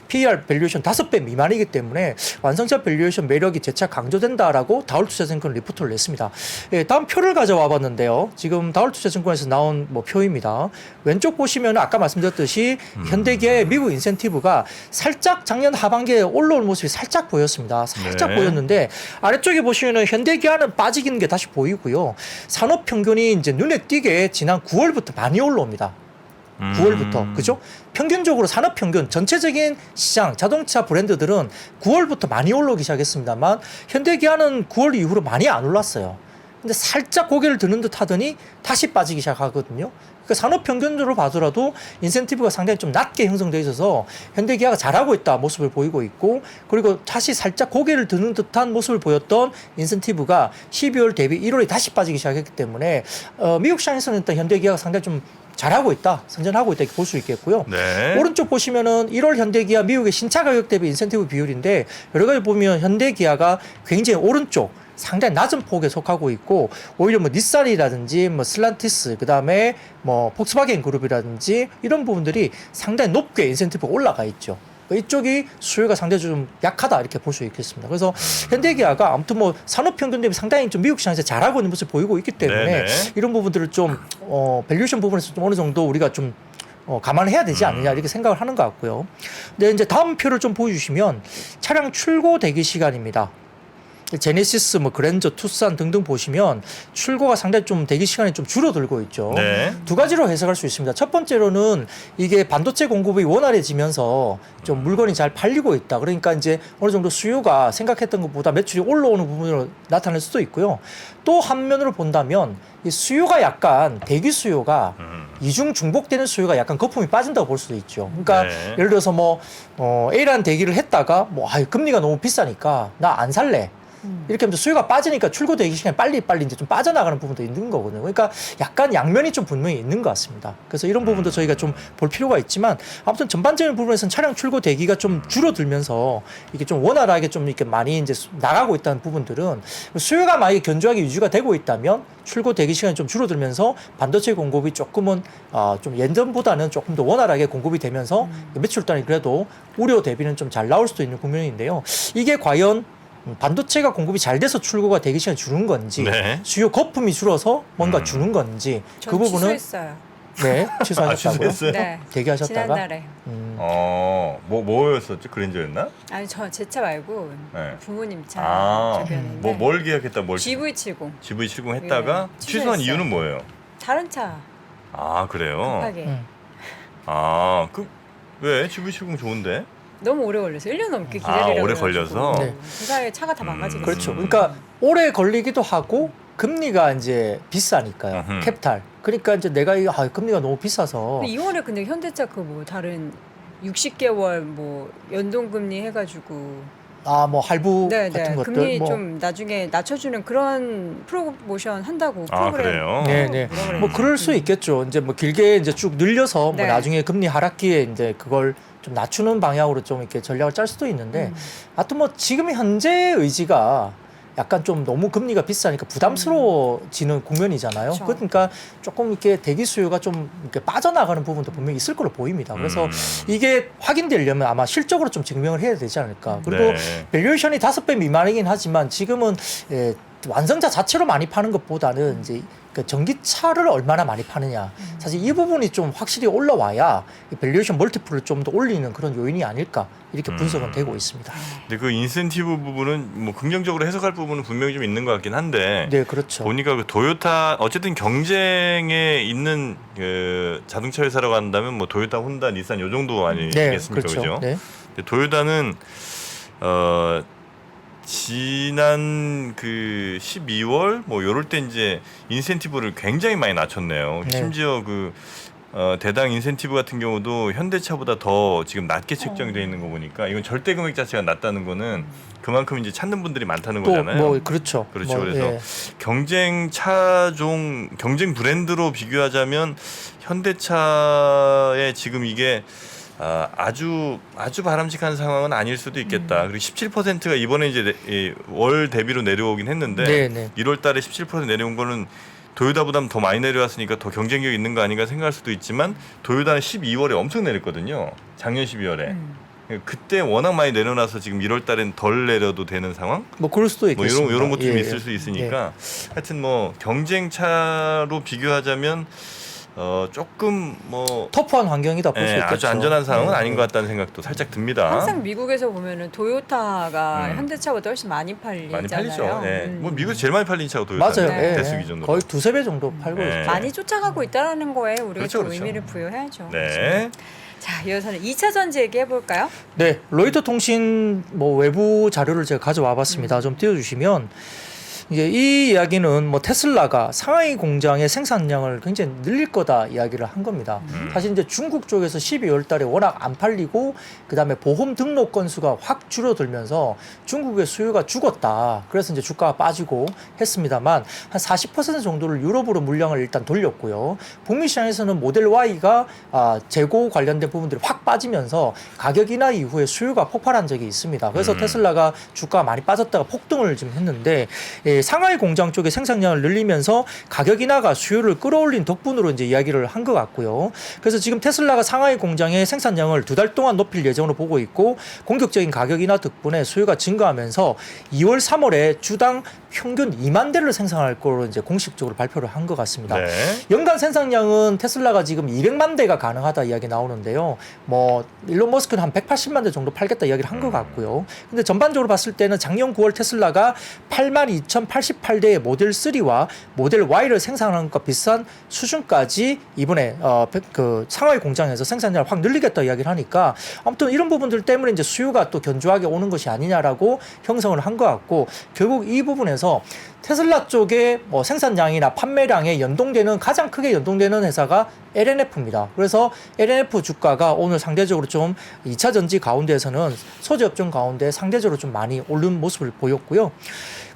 PER 밸류에이션 5배 미만이기 때문에 완성차 밸류에이션 매력이 재차 강조된다라고 다울투자증권 리포트를 냈습니다. 예, 다음 표를 가져와 봤는데요. 지금 다울투자증권에서 나온 뭐 표입니다. 왼쪽 보시면 아까 말씀드렸듯이 현대기아의 미국 인센티브가 살짝 작년 하반기에 올라올 모습이 살짝 보였습니다. 살짝 네. 보였는데 아래쪽에 보시면은 현대기아는 빠지는 게 다시 보이고요. 산업 평균이 이제 눈에 띄게 지난 9월부터 많이 올라옵니다. 9월부터 그죠? 평균적으로 산업 평균 전체적인 시장 자동차 브랜드들은 9월부터 많이 올라오기 시작했습니다만 현대기아는 9월 이후로 많이 안 올랐어요. 근데 살짝 고개를 드는 듯 하더니 다시 빠지기 시작하거든요. 그러니까 산업 평균으로 봐더라도 인센티브가 상당히 좀 낮게 형성되어 있어서 현대기아가 잘하고 있다 모습을 보이고 있고, 그리고 다시 살짝 고개를 드는 듯한 모습을 보였던 인센티브가 12월 대비 1월에 다시 빠지기 시작했기 때문에 미국 시장에서는 일단 현대기아가 상당히 좀 잘하고 있다, 선전하고 있다 이렇게 볼 수 있겠고요. 네. 오른쪽 보시면은 1월 현대기아 미국의 신차 가격 대비 인센티브 비율인데 여러 가지 보면 현대기아가 굉장히 오른쪽 상당히 낮은 폭에 속하고 있고, 오히려 뭐 닛산이라든지 뭐 슬란티스 그다음에 뭐 폭스바겐 그룹이라든지 이런 부분들이 상당히 높게 인센티브가 올라가 있죠. 그러니까 이쪽이 수요가 상당히 좀 약하다 이렇게 볼 수 있겠습니다. 그래서 현대기아가 아무튼 뭐 산업 평균 대비 상당히 좀 미국 시장에서 잘하고 있는 모습을 보이고 있기 때문에 네네. 이런 부분들을 좀 밸류에이션 부분에서 좀 어느 정도 우리가 좀 감안해야 되지 않느냐 이렇게 생각을 하는 것 같고요. 근데 이제 다음 표를 좀 보여주시면 차량 출고 대기 시간입니다. 제네시스, 뭐 그랜저, 투싼 등등 보시면 출고가 상당히 좀 대기 시간이 좀 줄어들고 있죠. 네. 두 가지로 해석할 수 있습니다. 첫 번째로는 이게 반도체 공급이 원활해지면서 좀 물건이 잘 팔리고 있다. 그러니까 이제 어느 정도 수요가 생각했던 것보다 매출이 올라오는 부분으로 나타날 수도 있고요. 또 한면으로 본다면 이 수요가 약간 대기 수요가 이중 중복되는 수요가 약간 거품이 빠진다고 볼 수도 있죠. 그러니까 네. 예를 들어서 뭐 A라는 대기를 했다가 뭐 금리가 너무 비싸니까 나 안 살래. 이렇게 하면서 수요가 빠지니까 출고 대기 시간이 빨리 이제 좀 빠져나가는 부분도 있는 거거든요. 그러니까 약간 양면이 좀 분명히 있는 것 같습니다. 그래서 이런 부분도 저희가 좀 볼 필요가 있지만 아무튼 전반적인 부분에서는 차량 출고 대기가 좀 줄어들면서 이게 좀 원활하게 좀 이렇게 많이 이제 나가고 있다는 부분들은 수요가 많이 견조하게 유지가 되고 있다면 출고 대기 시간이 좀 줄어들면서 반도체 공급이 조금은 좀 예전보다는 조금 더 원활하게 공급이 되면서 매출단이 그래도 우려 대비는 좀 잘 나올 수도 있는 국면인데요. 이게 과연 반도체가 공급이 잘 돼서 출고가 대기 시간이 주는 건지 네. 수요 거품이 줄어서 뭔가 주는 건지 그 전 부분은 취소했어요. 네 취소하셨다고요? 취소했어요? 네. 대기하셨다가 지난달에. 뭐였었지? 그랜저였나? 아니 저 제 차 말고 네. 부모님 차 아, 쪽이었는데. 뭘 계약했다? GV70 GV70 했다가 예, 취소한 취소했어요. 이유는 뭐예요? 다른 차 아, 그래요? 급하게. 아, 왜? GV70 좋은데? 너무 오래 걸려서 1년 넘게 기다리라고 오래 그래가지고 걸려서? 네. 그 사이에 차가 다 망가지겠어요. 그렇죠. 그러니까 오래 걸리기도 하고 금리가 이제 비싸니까요. 음흠. 캡탈. 그러니까 이제 내가 금리가 너무 비싸서 근데 2월에 근데 현대차 그 뭐 다른 60개월 뭐 연동금리 해가지고 뭐 할부 같은 네네 것들 금리 뭐 좀 나중에 낮춰주는 그런 프로모션 한다고 아, 프로그램. 그래요? 네네. 뭐라 그래야 뭐 되지? 그럴 수 있겠죠. 이제 뭐 길게 이제 쭉 늘려서 뭐 네. 나중에 금리 하락기에 이제 그걸 좀 낮추는 방향으로 좀 이렇게 전략을 짤 수도 있는데 하여튼 뭐 지금 현재 의지가 약간 좀 너무 금리가 비싸니까 부담스러워지는 국면이잖아요. 그쵸. 그러니까 조금 이렇게 대기 수요가 좀 이렇게 빠져나가는 부분도 분명히 있을 걸로 보입니다. 그래서 이게 확인되려면 아마 실적으로 좀 증명을 해야 되지 않을까. 그리고 네. 밸류에이션이 5배 미만이긴 하지만 지금은 완성차 자체로 많이 파는 것보다는 이제 그 전기차를 얼마나 많이 파느냐. 사실 이 부분이 좀 확실히 올라와야 이 밸류에이션 멀티플을 좀 더 올리는 그런 요인이 아닐까 이렇게 분석은 되고 있습니다. 근데 그 인센티브 부분은 뭐 긍정적으로 해석할 부분은 분명히 좀 있는 것 같긴 한데 네, 그렇죠. 보니까 그 도요타 어쨌든 경쟁에 있는 그 자동차 회사라고 한다면 뭐 도요타, 혼다, 닛산 요 정도 아니겠습니까? 그렇죠. 그죠? 네. 근데 도요타는 지난 그 12월 뭐 요럴 때 이제 인센티브를 굉장히 많이 낮췄네요. 네. 심지어 그 대당 인센티브 같은 경우도 현대차보다 더 지금 낮게 책정되어 있는 거 보니까 이건 절대 금액 자체가 낮다는 거는 그만큼 이제 찾는 분들이 많다는 또 거잖아요. 뭐 그렇죠. 그렇죠. 뭐, 그래서 예. 경쟁 차종, 경쟁 브랜드로 비교하자면 현대차의 지금 이게 아주 바람직한 상황은 아닐 수도 있겠다. 그리고 17%가 이번에 이제 월 대비로 내려오긴 했는데 네, 네. 1월달에 17% 내려온 거는 도요타보다는 더 많이 내려왔으니까 더 경쟁력 있는 거 아닌가 생각할 수도 있지만 도요타는 12월에 엄청 내렸거든요. 작년 12월에. 그때 워낙 많이 내려놔서 지금 1월 달엔 덜 내려도 되는 상황? 뭐 그럴 수도 뭐 있겠습니다. 이런 것도 좀 예, 있을 예. 수 있으니까 하여튼 뭐 경쟁차로 비교하자면 조금 뭐 터프한 환경이다 볼 수 있겠죠. 아주 안전한 상황은 네, 아닌 네. 것 같다는 생각도 살짝 듭니다. 항상 미국에서 보면은 토요타가 음. 현대차보다 훨씬 많이 팔리잖아요. 많이 팔리죠. 네. 뭐 미국에서 제일 많이 팔린 차가 맞아요. 도요타인데 네. 예, 대수 예. 기준으로. 거의 두세 배 정도 팔고 네. 있죠. 많이 쫓아가고 있다라는 거에 우리가 그렇죠, 좀 그렇죠. 의미를 부여해야죠. 네. 자, 이어서는 2차 전지 얘기해 볼까요? 네, 로이터 통신 뭐 외부 자료를 제가 가져와 봤습니다. 좀 띄워주시면 이제 이 이야기는 뭐 테슬라가 상하이 공장의 생산량을 굉장히 늘릴 거다 이야기를 한 겁니다. 사실 이제 중국 쪽에서 12월 달에 워낙 안 팔리고 그다음에 보험 등록 건수가 확 줄어들면서 중국의 수요가 죽었다. 그래서 이제 주가가 빠지고 했습니다만 한 40% 정도를 유럽으로 물량을 일단 돌렸고요. 북미 시장에서는 모델 Y가 재고 관련된 부분들이 확 빠지면서 가격 인하 이후에 수요가 폭발한 적이 있습니다. 그래서 테슬라가 주가가 많이 빠졌다가 폭등을 지금 했는데 상하이 공장 쪽에 생산량을 늘리면서 가격 인하가 수요를 끌어올린 덕분으로 이제 이야기를 한 것 같고요. 그래서 지금 테슬라가 상하이 공장의 생산량을 2달 동안 높일 예정으로 보고 있고 공격적인 가격 인하 덕분에 수요가 증가하면서 2월, 3월에 주당 평균 2만 대를 생산할 거로 이제 공식적으로 발표를 한 것 같습니다. 네. 연간 생산량은 테슬라가 지금 200만 대가 가능하다 이야기 나오는데요. 뭐 일론 머스크는 한 180만 대 정도 팔겠다 이야기를 한 것 같고요. 근데 전반적으로 봤을 때는 작년 9월 테슬라가 82,088대의 모델 3와 모델 Y를 생산하는 것과 비슷한 수준까지 이번에 그 상하이 공장에서 생산량을 확 늘리겠다 이야기를 하니까 아무튼 이런 부분들 때문에 이제 수요가 또 견조하게 오는 것이 아니냐라고 형성을 한 것 같고 결국 이 부분에서 테슬라 쪽의 뭐 생산량이나 판매량에 연동되는 가장 크게 연동되는 회사가 LNF입니다. 그래서 LNF 주가가 오늘 상대적으로 좀 2차 전지 가운데에서는 소재 업종 가운데 상대적으로 좀 많이 오른 모습을 보였고요.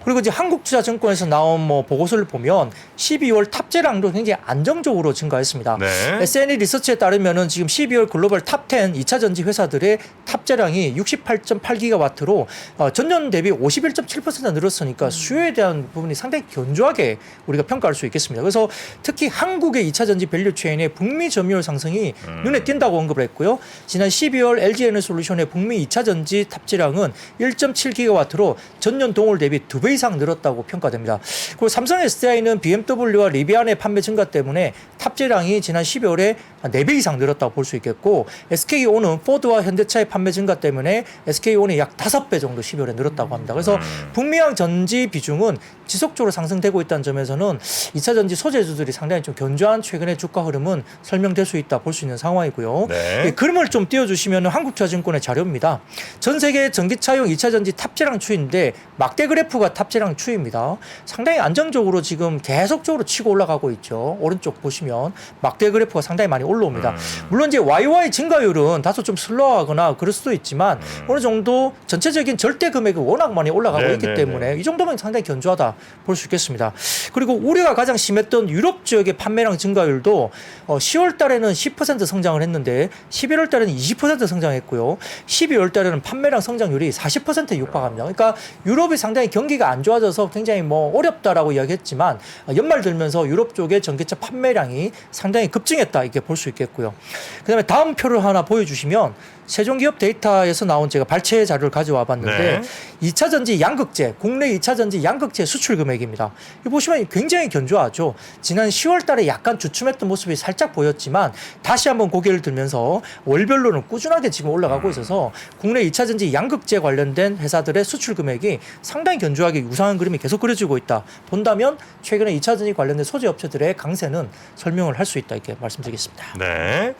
그리고 이제 한국투자증권에서 나온 뭐 보고서를 보면 12월 탑재량도 굉장히 안정적으로 증가했습니다. 네. S&E 리서치에 따르면은 지금 12월 글로벌 탑 10 2차 전지 회사들의 탑재량이 68.8기가와트로 전년 대비 51.7% 늘었으니까 수요에 대한 부분이 상당히 견조하게 우리가 평가할 수 있겠습니다. 그래서 특히 한국의 2차 전지 밸류 체인의 북미 점유율 상승이 눈에 띈다고 언급을 했고요. 지난 12월 LG에너솔루션의 북미 2차 전지 탑재량은 1.7기가와트로 전년 동월 대비 2배 이상 늘었다고 평가됩니다. 그리고 삼성 SDI는 BMW와 리비안의 판매 증가 때문에 탑재량이 지난 12월에 4배 이상 늘었다고 볼 수 있겠고 SK온은 포드와 현대차의 판매 증가 때문에 SK온이 약 5배 정도 12월에 늘었다고 합니다. 그래서 북미향 전지 비중은 지속적으로 상승되고 있다는 점에서는 2차 전지 소재주들이 상당히 좀 견조한 최근의 주가 흐름은 설명될 수 있다 볼 수 있는 상황이고요. 네. 그림을 좀 띄워주시면 한국투자증권의 자료입니다. 전 세계 전기차용 2차 전지 탑재량 추이인데 막대 그래프가 탑재량 추이입니다. 상당히 안정적으로 지금 계속적으로 치고 올라가고 있죠. 오른쪽 보시면 막대 그래프가 상당히 많이 올라옵니다. 물론 이제 YY 증가율은 다소 좀 슬로우하거나 그럴 수도 있지만 어느 정도 전체적인 절대 금액이 워낙 많이 올라가고 네, 있기 네, 때문에 네. 이 정도면 상당히 견조하다 볼 수 있겠습니다. 그리고 우려가 가장 심했던 유럽 지역의 판매량 증가율도 10월 달에는 10% 성장을 했는데 11월 달에는 20% 성장했고요. 12월 달에는 판매량 성장률이 40%에 육박합니다. 그러니까 유럽이 상당히 경기가 안 좋아져서 굉장히 뭐 어렵다라고 이야기했지만 연말 들면서 유럽 쪽의 전기차 판매량이 상당히 급증했다 이렇게 볼 수 있겠고요. 그다음에 다음 표를 하나 보여주시면 세종기업 데이터에서 나온 제가 발췌 자료를 가져와 봤는데 네. 2차 전지 양극재, 국내 2차 전지 양극재 수출 금액입니다. 이 보시면 굉장히 견조하죠. 지난 10월 달에 약간 주춤했던 모습이 살짝 보였지만 다시 한번 고개를 들면서 월별로는 꾸준하게 지금 올라가고 있어서 국내 2차 전지 양극재 관련된 회사들의 수출 금액이 상당히 견조하게 유사한 그림이 계속 그려지고 있다. 본다면 최근에 2차 전지 관련된 소재 업체들의 강세는 설명을 할 수 있다 이렇게 말씀드리겠습니다. 네.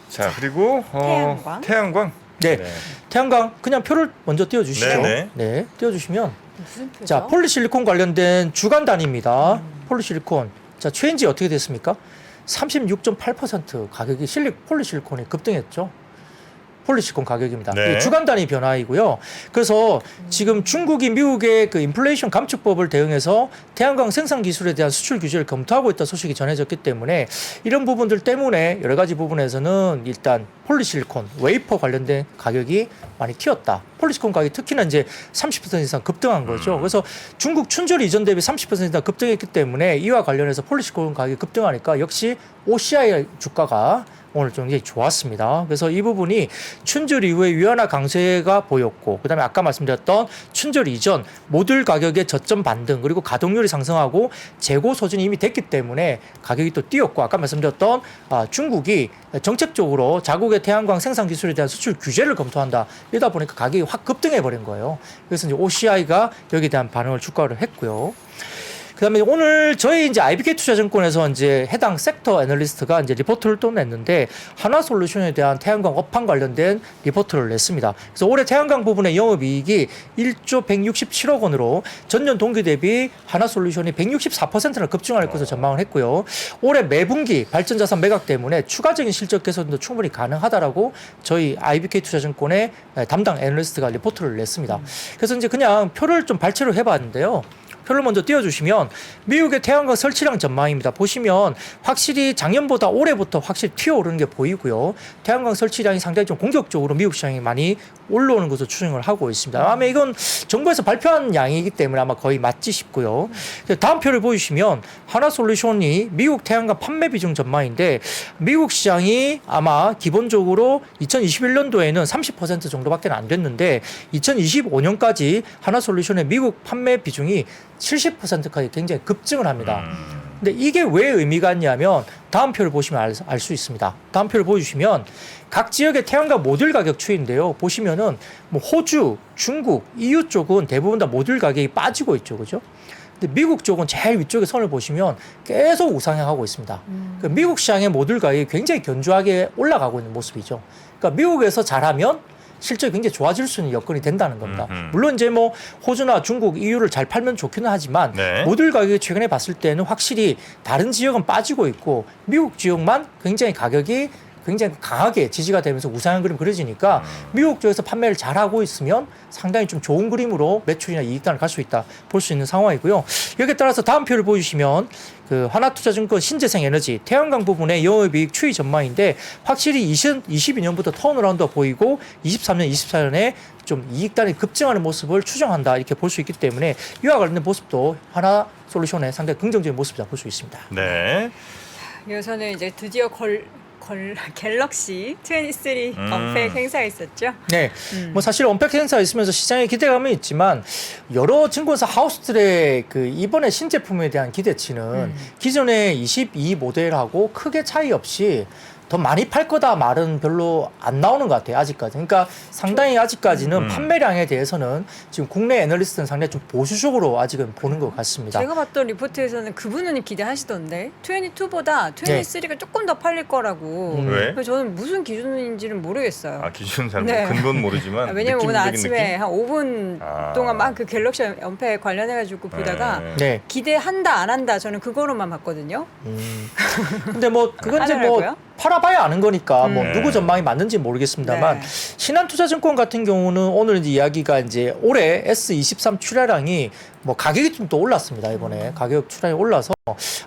자, 그리고 태양광. 태양광. 네. 태양광 그냥 표를 먼저 띄워주시죠. 네네. 네, 띄워주시면 무슨 표죠? 자 폴리실리콘 관련된 주간 단위입니다. 폴리실리콘 자 최인지 어떻게 됐습니까? 36.8% 가격이 폴리실리콘이 급등했죠. 폴리시콘 가격입니다. 네. 주간 단위 변화이고요. 그래서 지금 중국이 미국의 그 인플레이션 감축법을 대응해서 태양광 생산 기술에 대한 수출 규제를 검토하고 있다 소식이 전해졌기 때문에 이런 부분들 때문에 여러 가지 부분에서는 일단 폴리실리콘, 웨이퍼 관련된 가격이 많이 튀었다. 폴리시콘 가격이 특히나 이제 30% 이상 급등한 거죠. 그래서 중국 춘절 이전 대비 30% 이상 급등했기 때문에 이와 관련해서 폴리시콘 가격이 급등하니까 역시 OCI 주가가 오늘 좀 굉장히 좋았습니다. 그래서 이 부분이 춘절 이후에 위안화 강세가 보였고, 그다음에 아까 말씀드렸던 춘절 이전 모듈 가격의 저점 반등, 그리고 가동률이 상승하고 재고 소진이 이미 됐기 때문에 가격이 또 뛰었고, 아까 말씀드렸던 중국이 정책적으로 자국의 태양광 생산 기술에 대한 수출 규제를 검토한다. 이러다 보니까 가격이 확 급등해 버린 거예요. 그래서 이제 OCI가 여기에 대한 반응을 주가를 했고요. 그다음에 오늘 저희 이제 IBK 투자증권에서 이제 해당 섹터 애널리스트가 이제 리포트를 또 냈는데, 한화솔루션에 대한 태양광 업황 관련된 리포트를 냈습니다. 그래서 올해 태양광 부분의 영업이익이 1조 167억 원으로 전년 동기 대비 한화솔루션이 164%나 급증할 것으로 전망을 했고요. 올해 매분기 발전자산 매각 때문에 추가적인 실적 개선도 충분히 가능하다라고 저희 IBK 투자증권의 담당 애널리스트가 리포트를 냈습니다. 그래서 이제 그냥 표를 좀 발췌를 해봤는데요. 표를 먼저 띄워주시면 미국의 태양광 설치량 전망입니다. 보시면 확실히 작년보다 올해부터 확실히 튀어오르는 게 보이고요. 태양광 설치량이 상당히 좀 공격적으로 미국 시장이 많이 올라오는 것으로 추정을 하고 있습니다. 아마 이건 정부에서 발표한 양이기 때문에 아마 거의 맞지 싶고요. 다음 표를 보시면 한화솔루션이 미국 태양광 판매 비중 전망인데, 미국 시장이 아마 기본적으로 2021년도에는 30% 정도밖에 안 됐는데 2025년까지 한화솔루션의 미국 판매 비중이 70%까지 굉장히 급증을 합니다. 근데 이게 왜 의미가 있냐면 다음 표를 보시면 알 수 있습니다. 다음 표를 보여주시면 각 지역의 태양광 모듈 가격 추이인데요. 보시면은 뭐 호주, 중국, EU 쪽은 대부분 다 모듈 가격이 빠지고 있죠, 그죠? 근데 미국 쪽은 제일 위쪽에 선을 보시면 계속 우상향하고 있습니다. 그러니까 미국 시장의 모듈 가격이 굉장히 견조하게 올라가고 있는 모습이죠. 그러니까 미국에서 잘하면 실적이 굉장히 좋아질 수 있는 여건이 된다는 겁니다. 물론 이제 뭐 호주나 중국, EU를 잘 팔면 좋기는 하지만 네. 모듈 가격이 최근에 봤을 때는 확실히 다른 지역은 빠지고 있고 미국 지역만 굉장히 가격이 굉장히 강하게 지지가 되면서 우상향 그림 그려지니까 미국 쪽에서 판매를 잘하고 있으면 상당히 좀 좋은 그림으로 매출이나 이익단을 갈 수 있다 볼 수 있는 상황이고요. 여기에 따라서 다음 표를 보여주시면 그 하나투자증권 신재생에너지 태양광 부분의 영업이익 추이 전망인데, 확실히 22년부터 턴어라운드가 보이고 23년, 24년에 좀 이익단이 급증하는 모습을 추정한다 이렇게 볼 수 있기 때문에 이와 관련된 모습도 하나솔루션의 상당히 긍정적인 모습이다 볼 수 있습니다. 네. 여기서는 이제 드디어 갤럭시 23 언팩 행사가 있었죠. 네, 뭐 사실 언팩 행사 있으면서 시장에 기대감은 있지만 여러 증권사 하우스들의 그 이번에 신제품에 대한 기대치는 기존의 22 모델하고 크게 차이 없이 더 많이 팔 거다 말은 별로 안 나오는 것 같아요, 아직까지. 그러니까 상당히 아직까지는 판매량에 대해서는 지금 국내 애널리스트는 상당히 좀 보수적으로 아직은 보는 것 같습니다. 제가 봤던 리포트에서는 그분은 기대하시던데 22보다 23가 조금 더 팔릴 거라고. 왜? 그래서 저는 무슨 기준인지는 모르겠어요. 아, 기준 잘 네. 근거는 모르지만 왜냐면 오늘 느낌적인 아침에 느낌? 한 5분 동안 막 그 갤럭시 언팩 관련해가지고 보다가 네. 기대한다 안 한다 저는 그거로만 봤거든요. 근데 뭐 그건 이제 뭐 하더라고요. 팔아봐야 아는 거니까 뭐 네. 누구 전망이 맞는지 모르겠습니다만, 네. 신한투자증권 같은 경우는 오늘 이제 이야기가 이제 올해 S23 출하량이 뭐 가격이 좀 더 올랐습니다. 이번에 가격 출하량이 올라서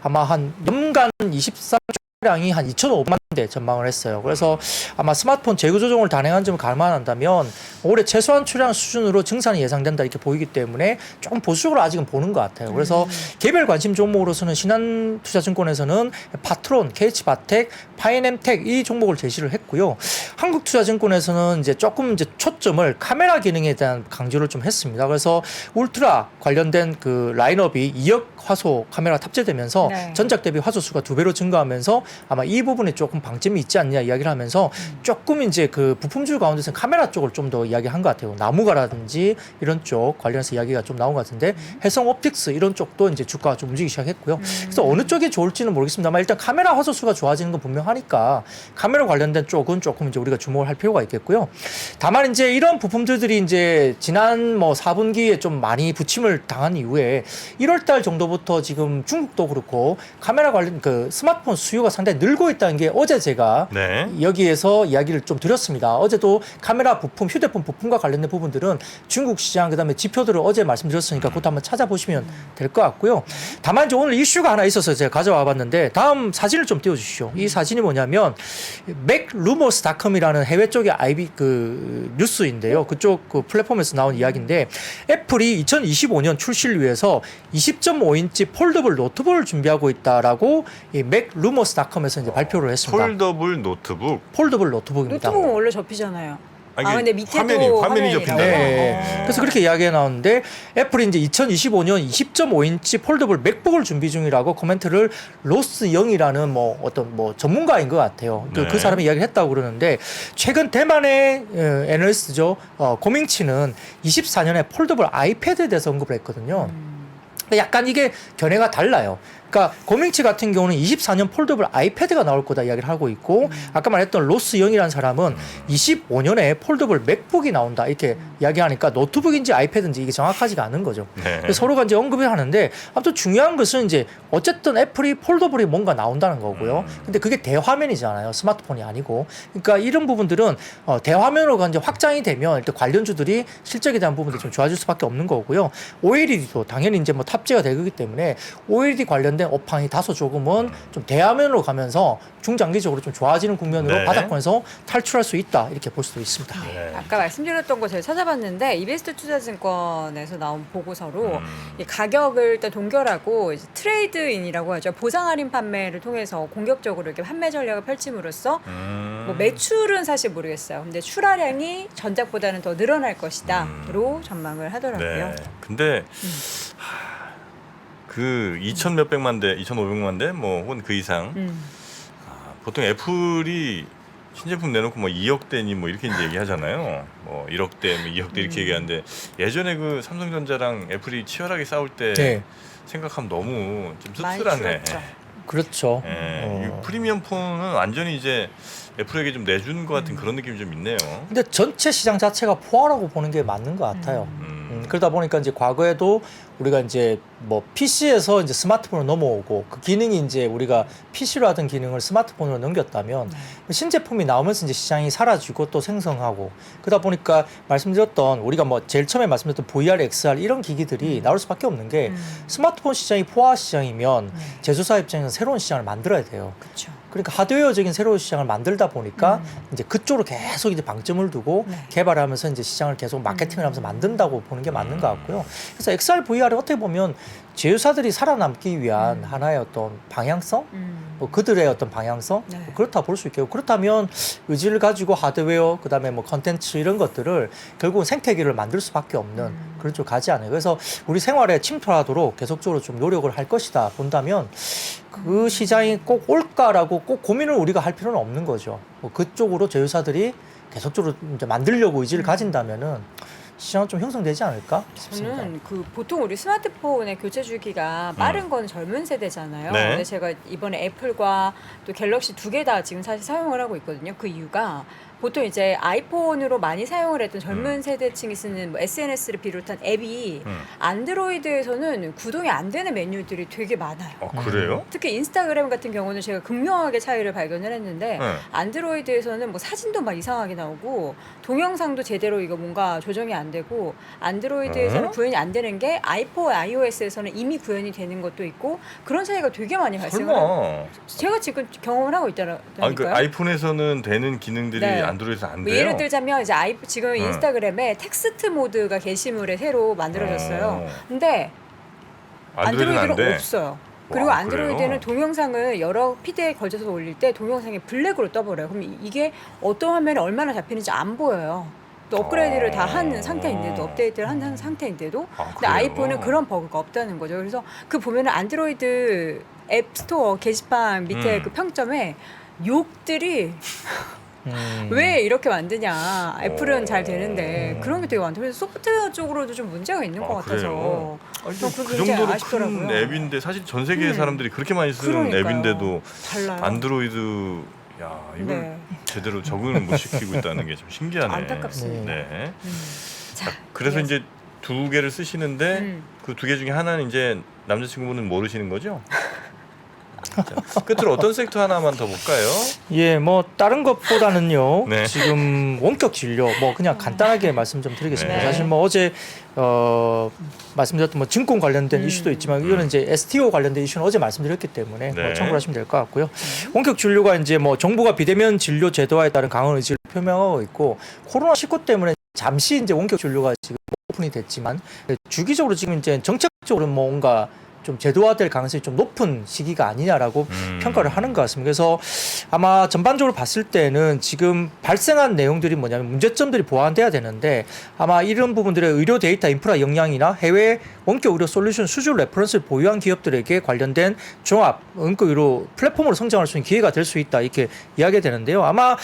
아마 한 연간 23 량이 한 2,500만 대 전망을 했어요. 그래서 아마 스마트폰 재고 조정을 단행한 점을 감안한다면 올해 최소한 출하량 수준으로 증산이 예상된다 이렇게 보이기 때문에 조금 보수적으로 아직은 보는 것 같아요. 그래서 개별 관심 종목으로서는 신한투자증권에서는 파트론, KH바텍, 파이넴텍 이 종목을 제시를 했고요. 한국투자증권에서는 이제 조금 이제 초점을 카메라 기능에 대한 강조를 좀 했습니다. 그래서 울트라 관련된 그 라인업이 2억 화소 카메라 탑재되면서 네. 전작 대비 화소 수가 2배로 증가하면서 아마 이 부분에 조금 방점이 있지 않냐 이야기를 하면서 조금 이제 그 부품줄 가운데서 카메라 쪽을 좀 더 이야기한 것 같아요. 나무가라든지 이런 쪽 관련해서 이야기가 좀 나온 것 같은데 해성 옵틱스 이런 쪽도 이제 주가가 좀 움직이기 시작했고요. 그래서 어느 쪽이 좋을지는 모르겠습니다만 일단 카메라 화소 수가 좋아지는 건 분명하니까 카메라 관련된 쪽은 조금 이제 우리가 주목을 할 필요가 있겠고요. 다만 이제 이런 부품들이 이제 지난 뭐 4분기에 좀 많이 부침을 당한 이후에 1월달 정도부터 지금 중국도 그렇고 카메라 관련 그 스마트폰 수요가 상당히 늘고 있다는 게 어제 제가 네. 여기에서 이야기를 좀 드렸습니다. 어제도 카메라 부품, 휴대폰 부품과 관련된 부분들은 중국 시장 그다음에 지표들을 어제 말씀드렸으니까 그것도 한번 찾아보시면 될 것 같고요. 다만 이제 오늘 이슈가 하나 있어서 제가 가져와 봤는데 다음 사진을 좀 띄워주시죠. 이 사진이 뭐냐면 맥루머스닷컴이라는 해외 쪽의 IB 그 뉴스인데요. 그쪽 그 플랫폼에서 나온 이야기인데 애플이 2025년 출시를 위해서 20.5인치 폴더블 노트북을 준비하고 있다라고 이 맥루머스닷컴에서 이제 발표를 했습니다. 폴더블 노트북. 폴더블 노트북입니다. 노트북은 원래 접히잖아요. 아니, 근데 밑에도 화면이 접힌다. 네. 그래서 그렇게 이야기가 나오는데 애플이 이제 2025년 20.5인치 폴더블 맥북을 준비 중이라고 코멘트를 로스 영이라는 뭐 어떤 뭐 전문가인 것 같아요. 네. 그 사람이 이야기를 했다고 그러는데 최근 대만의 애널리스트죠. 고밍치는 24년에 폴더블 아이패드에 대해서 언급을 했거든요. 약간 이게 견해가 달라요. 그러니까 고밍치 같은 경우는 24년 폴더블 아이패드가 나올 거다 이야기를 하고 있고 아까 말했던 로스 영이라는 사람은 25년에 폴더블 맥북이 나온다 이렇게 이야기하니까 노트북인지 아이패드인지 이게 정확하지가 않은 거죠. 네. 그래서 서로가 이제 언급을 하는데 아무튼 중요한 것은 이제 어쨌든 애플이 폴더블이 뭔가 나온다는 거고요. 근데 그게 대화면이잖아요. 스마트폰이 아니고. 그러니까 이런 부분들은 대화면으로 이제 확장이 되면 일단 관련주들이 실적에 대한 부분들이 좀 좋아질 수밖에 없는 거고요. OLED도 당연히 이제 뭐 탑재가 되기 때문에 OLED 관련된 업황이 다소 조금은 좀 대화면으로 가면서 중장기적으로 좀 좋아지는 국면으로 네. 바닥권에서 탈출할 수 있다 이렇게 볼 수도 있습니다. 네. 아까 말씀드렸던 거 제가 찾아봤는데 이베스트 투자증권에서 나온 보고서로 이 가격을 일단 동결하고 이제 트레이드인이라고 하죠. 보상 할인 판매를 통해서 공격적으로 이렇게 판매 전략을 펼침으로써 뭐 매출은 사실 모르겠어요. 근데 출하량이 전작보다는 더 늘어날 것이다로 전망을 하더라고요. 네. 근데 그 2천 몇백만 대, 2,500만 대, 뭐 혹은 그 이상 보통 애플이 신제품 내놓고 뭐 2억 대니 뭐 이렇게 이제 얘기하잖아요. 뭐 1억 대, 뭐 2억 대 이렇게 얘기하는데 예전에 그 삼성전자랑 애플이 치열하게 싸울 때 네. 생각하면 너무 좀 많이 씁쓸하네. 줄었죠. 그렇죠. 이 프리미엄 폰은 완전히 이제 애플에게 좀 내주는 것 같은 그런 느낌이 좀 있네요. 근데 전체 시장 자체가 포화라고 보는 게 맞는 것 같아요. 그러다 보니까 이제 과거에도 우리가 이제 뭐 PC에서 이제 스마트폰으로 넘어오고 그 기능이 이제 우리가 PC로 하던 기능을 스마트폰으로 넘겼다면 신제품이 나오면서 이제 시장이 사라지고 또 생성하고 그러다 보니까 말씀드렸던 우리가 뭐 제일 처음에 말씀드렸던 VR, XR 이런 기기들이 나올 수밖에 없는 게 스마트폰 시장이 포화 시장이면 제조사 입장에서 새로운 시장을 만들어야 돼요. 그렇죠. 그러니까 하드웨어적인 새로운 시장을 만들다 보니까 이제 그쪽으로 계속 이제 방점을 두고 개발하면서 이제 시장을 계속 마케팅을 하면서 만든다고 보는 게 맞는 것 같고요. 그래서 XR, VR이 어떻게 보면 제휴사들이 살아남기 위한 하나의 어떤 방향성, 뭐 그들의 어떤 방향성 네. 뭐 그렇다 볼 수 있겠고 그렇다면 의지를 가지고 하드웨어, 그다음에 뭐 컨텐츠 이런 것들을 결국은 생태계를 만들 수밖에 없는 그런 쪽 가지 않아요. 그래서 우리 생활에 침투하도록 계속적으로 좀 노력을 할 것이다 본다면 그 시장이 꼭 올까라고 꼭 고민을 우리가 할 필요는 없는 거죠. 뭐 그쪽으로 제휴사들이 계속적으로 이제 만들려고 의지를 가진다면은 시장은 좀 형성되지 않을까 싶습니다. 저는 그 보통 우리 스마트폰의 교체 주기가 빠른 건 젊은 세대잖아요. 네. 근데 제가 이번에 애플과 또 갤럭시 두 개 다 지금 사실 사용을 하고 있거든요. 그 이유가 보통 이제 아이폰으로 많이 사용을 했던 젊은 세대층이 쓰는 뭐 SNS를 비롯한 앱이 안드로이드에서는 구동이 안 되는 메뉴들이 되게 많아요. 그래요? 특히 인스타그램 같은 경우는 제가 극명하게 차이를 발견을 했는데 안드로이드에서는 뭐 사진도 막 이상하게 나오고 동영상도 제대로 이거 뭔가 조정이 안 되고 안드로이드에서는 구현이 안 되는 게 아이폰, iOS에서는 이미 구현이 되는 것도 있고 그런 차이가 되게 많이 발생을 해요. 설마. 제가 지금 경험을 하고 있다니까요. 그 아이폰에서는 되는 기능들이 네. 안드로이드에서 안 뭐 돼요? 예를 들자면 이제 지금 인스타그램에 텍스트 모드가 게시물에 새로 만들어졌어요. 근데 안드로이드는 안 안드로이드는 돼? 없어요. 그리고 와, 안드로이드는 그래요? 동영상을 여러 PD에 걸쳐서 올릴 때 동영상이 블랙으로 떠버려요. 그럼 이게 어떤 화면에 얼마나 잡히는지 안 보여요. 또 업그레이드를 다 한 상태인데도 업데이트를 한 상태인데도 근데 그래요? 아이폰은 그런 버그가 없다는 거죠. 그래서 그 보면은 안드로이드 앱 스토어 게시판 밑에 그 평점에 욕들이 왜 이렇게 만드냐. 애플은 잘 되는데 그런 게 되게 많다. 그래서 소프트웨어 쪽으로도 좀 문제가 있는 것 같아서 그래요? 아니, 전 그 그게 굉장히 정도로 아쉽더라고요. 큰 앱인데 사실 전 세계 사람들이 그렇게 많이 쓰는 그러니까요. 앱인데도 달라요. 안드로이드 이걸 네. 제대로 적응을 못 시키고 있다는 게 좀 신기하네. 안타깝습니다. 네. 자, 그래서 이제 두 개를 쓰시는데 음. 그 두 개 중에 하나는 이제 남자친구분은 모르시는 거죠? 자, 끝으로 어떤 섹터 하나만 더 볼까요? 예, 뭐 다른 것보다는요. 네. 지금 원격 진료 뭐 그냥 간단하게 말씀 좀 드리겠습니다. 네. 사실 뭐 어제 말씀드렸던 뭐 증권 관련된 이슈도 있지만 이거는 이제 STO 관련된 이슈는 어제 말씀드렸기 때문에 네. 뭐 참고하시면 될 것 같고요. 원격 진료가 이제 뭐 정부가 비대면 진료 제도화에 따른 강한 의지를 표명하고 있고 코로나19 때문에 잠시 이제 원격 진료가 지금 오픈이 됐지만 주기적으로 지금 이제 정책적으로 뭔가 좀 제도화될 가능성이 좀 높은 시기가 아니냐라고 평가를 하는 것 같습니다. 그래서 아마 전반적으로 봤을 때는 지금 발생한 내용들이 뭐냐면 문제점들이 보완돼야 되는데 아마 이런 부분들의 의료 데이터 인프라 역량이나 해외 원격 의료 솔루션 수주 레퍼런스를 보유한 기업들에게 관련된 종합 원격 의료 플랫폼으로 성장할 수 있는 기회가 될 수 있다 이렇게 이야기가 되는데요. 아마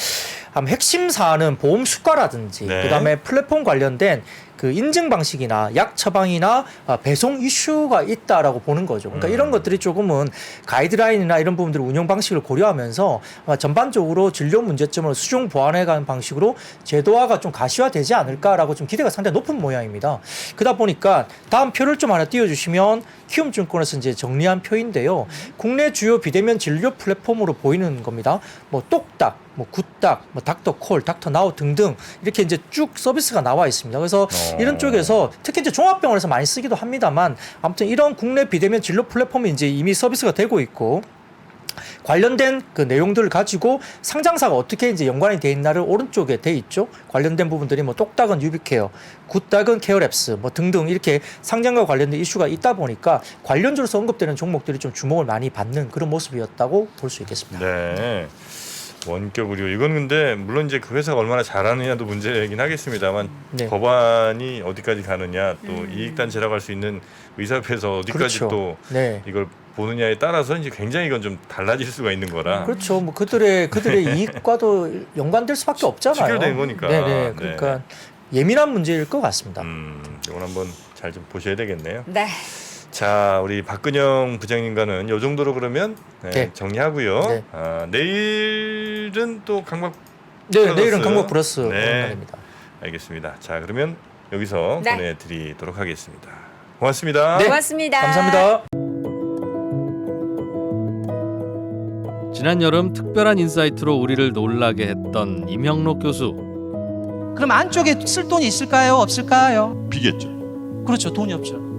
핵심 사안은 보험 수가라든지 네. 그다음에 플랫폼 관련된 그 인증 방식이나 약 처방이나 배송 이슈가 있다라고 보는 거죠. 그러니까 이런 것들이 조금은 가이드라인이나 이런 부분들의 운영 방식을 고려하면서 아마 전반적으로 진료 문제점을 수정 보완해 가는 방식으로 제도화가 좀 가시화되지 않을까라고 좀 기대가 상당히 높은 모양입니다. 그러다 보니까 다음 표를 좀 하나 띄워주시면 키움증권에서 이제 정리한 표인데요. 국내 주요 비대면 진료 플랫폼으로 보이는 겁니다. 뭐 똑딱, 뭐 굿딱, 뭐 닥터콜, 닥터나우 등등 이렇게 이제 쭉 서비스가 나와 있습니다. 그래서 이런 쪽에서 특히 이제 종합병원에서 많이 쓰기도 합니다만 아무튼 이런 국내 비대면 진료 플랫폼이 이제 이미 서비스가 되고 있고 관련된 그 내용들을 가지고 상장사가 어떻게 이제 연관이 돼 있나를 오른쪽에 돼 있죠. 관련된 부분들이 뭐 똑딱은 유비케어, 굿딱은 케어랩스 뭐 등등 이렇게 상장과 관련된 이슈가 있다 보니까 관련주로서 언급되는 종목들이 좀 주목을 많이 받는 그런 모습이었다고 볼 수 있겠습니다. 네. 원격 의료 이건 근데 물론 이제 그 회사가 얼마나 잘하느냐도 문제이긴 하겠습니다만 네. 법안이 어디까지 가느냐 또 이익단체라고 할 수 있는 의사협회에서 어디까지 그렇죠. 또 네. 이걸 보느냐에 따라서 이제 굉장히 이건 좀 달라질 수가 있는 거라 그렇죠. 뭐 그들의 이익과도 연관될 수밖에 없잖아요. 직결된 거니까. 네네. 그러니까 예민한 문제일 것 같습니다. 이건 한번 잘 좀 보셔야 되겠네요. 네. 자, 우리 박근영 부장님과는 이 정도로 그러면 네. 정리하고요. 네. 내일은 또 강박 네, 내일은 강박 플러스 네. 날입니다. 알겠습니다. 자, 그러면 여기서 네. 보내드리도록 하겠습니다. 고맙습니다. 네. 고맙습니다. 감사합니다. 지난 여름 특별한 인사이트로 우리를 놀라게 했던 임형록 교수. 그럼 안쪽에 쓸 돈이 있을까요? 없을까요? 비겠죠. 그렇죠. 돈이 없죠.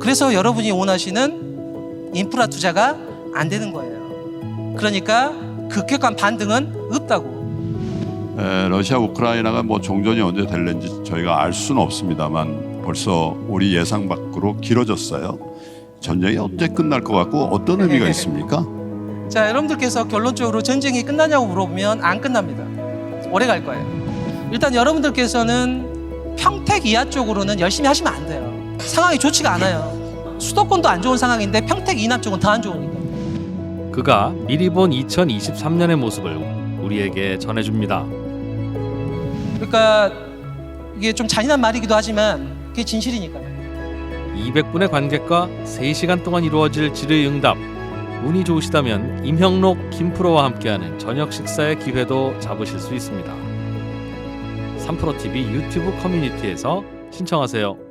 그래서 여러분이 원하시는 인프라 투자가 안 되는 거예요. 그러니까 급격한 반등은 없다고. 러시아 우크라이나가 뭐 종전이 언제 될는지 저희가 알 수는 없습니다만 벌써 우리 예상 밖으로 길어졌어요. 전쟁이 언제 끝날 것 같고 어떤 의미가 있습니까? 자, 여러분들께서 결론적으로 전쟁이 끝나냐고 물어보면 안 끝납니다. 오래 갈 거예요. 일단 여러분들께서는 평택 이하 쪽으로는 열심히 하시면 안 돼요. 상황이 좋지가 않아요. 수도권도 안 좋은 상황인데 평택 이남 쪽은 더 안 좋으니까. 그가 미리 본 2023년의 모습을 우리에게 전해줍니다. 그러니까 이게 좀 잔인한 말이기도 하지만 그게 진실이니까요. 200분의 관객과 3시간 동안 이루어질 질의응답. 운이 좋으시다면 임형록, 김프로와 함께하는 저녁 식사의 기회도 잡으실 수 있습니다. 3프로TV 유튜브 커뮤니티에서 신청하세요.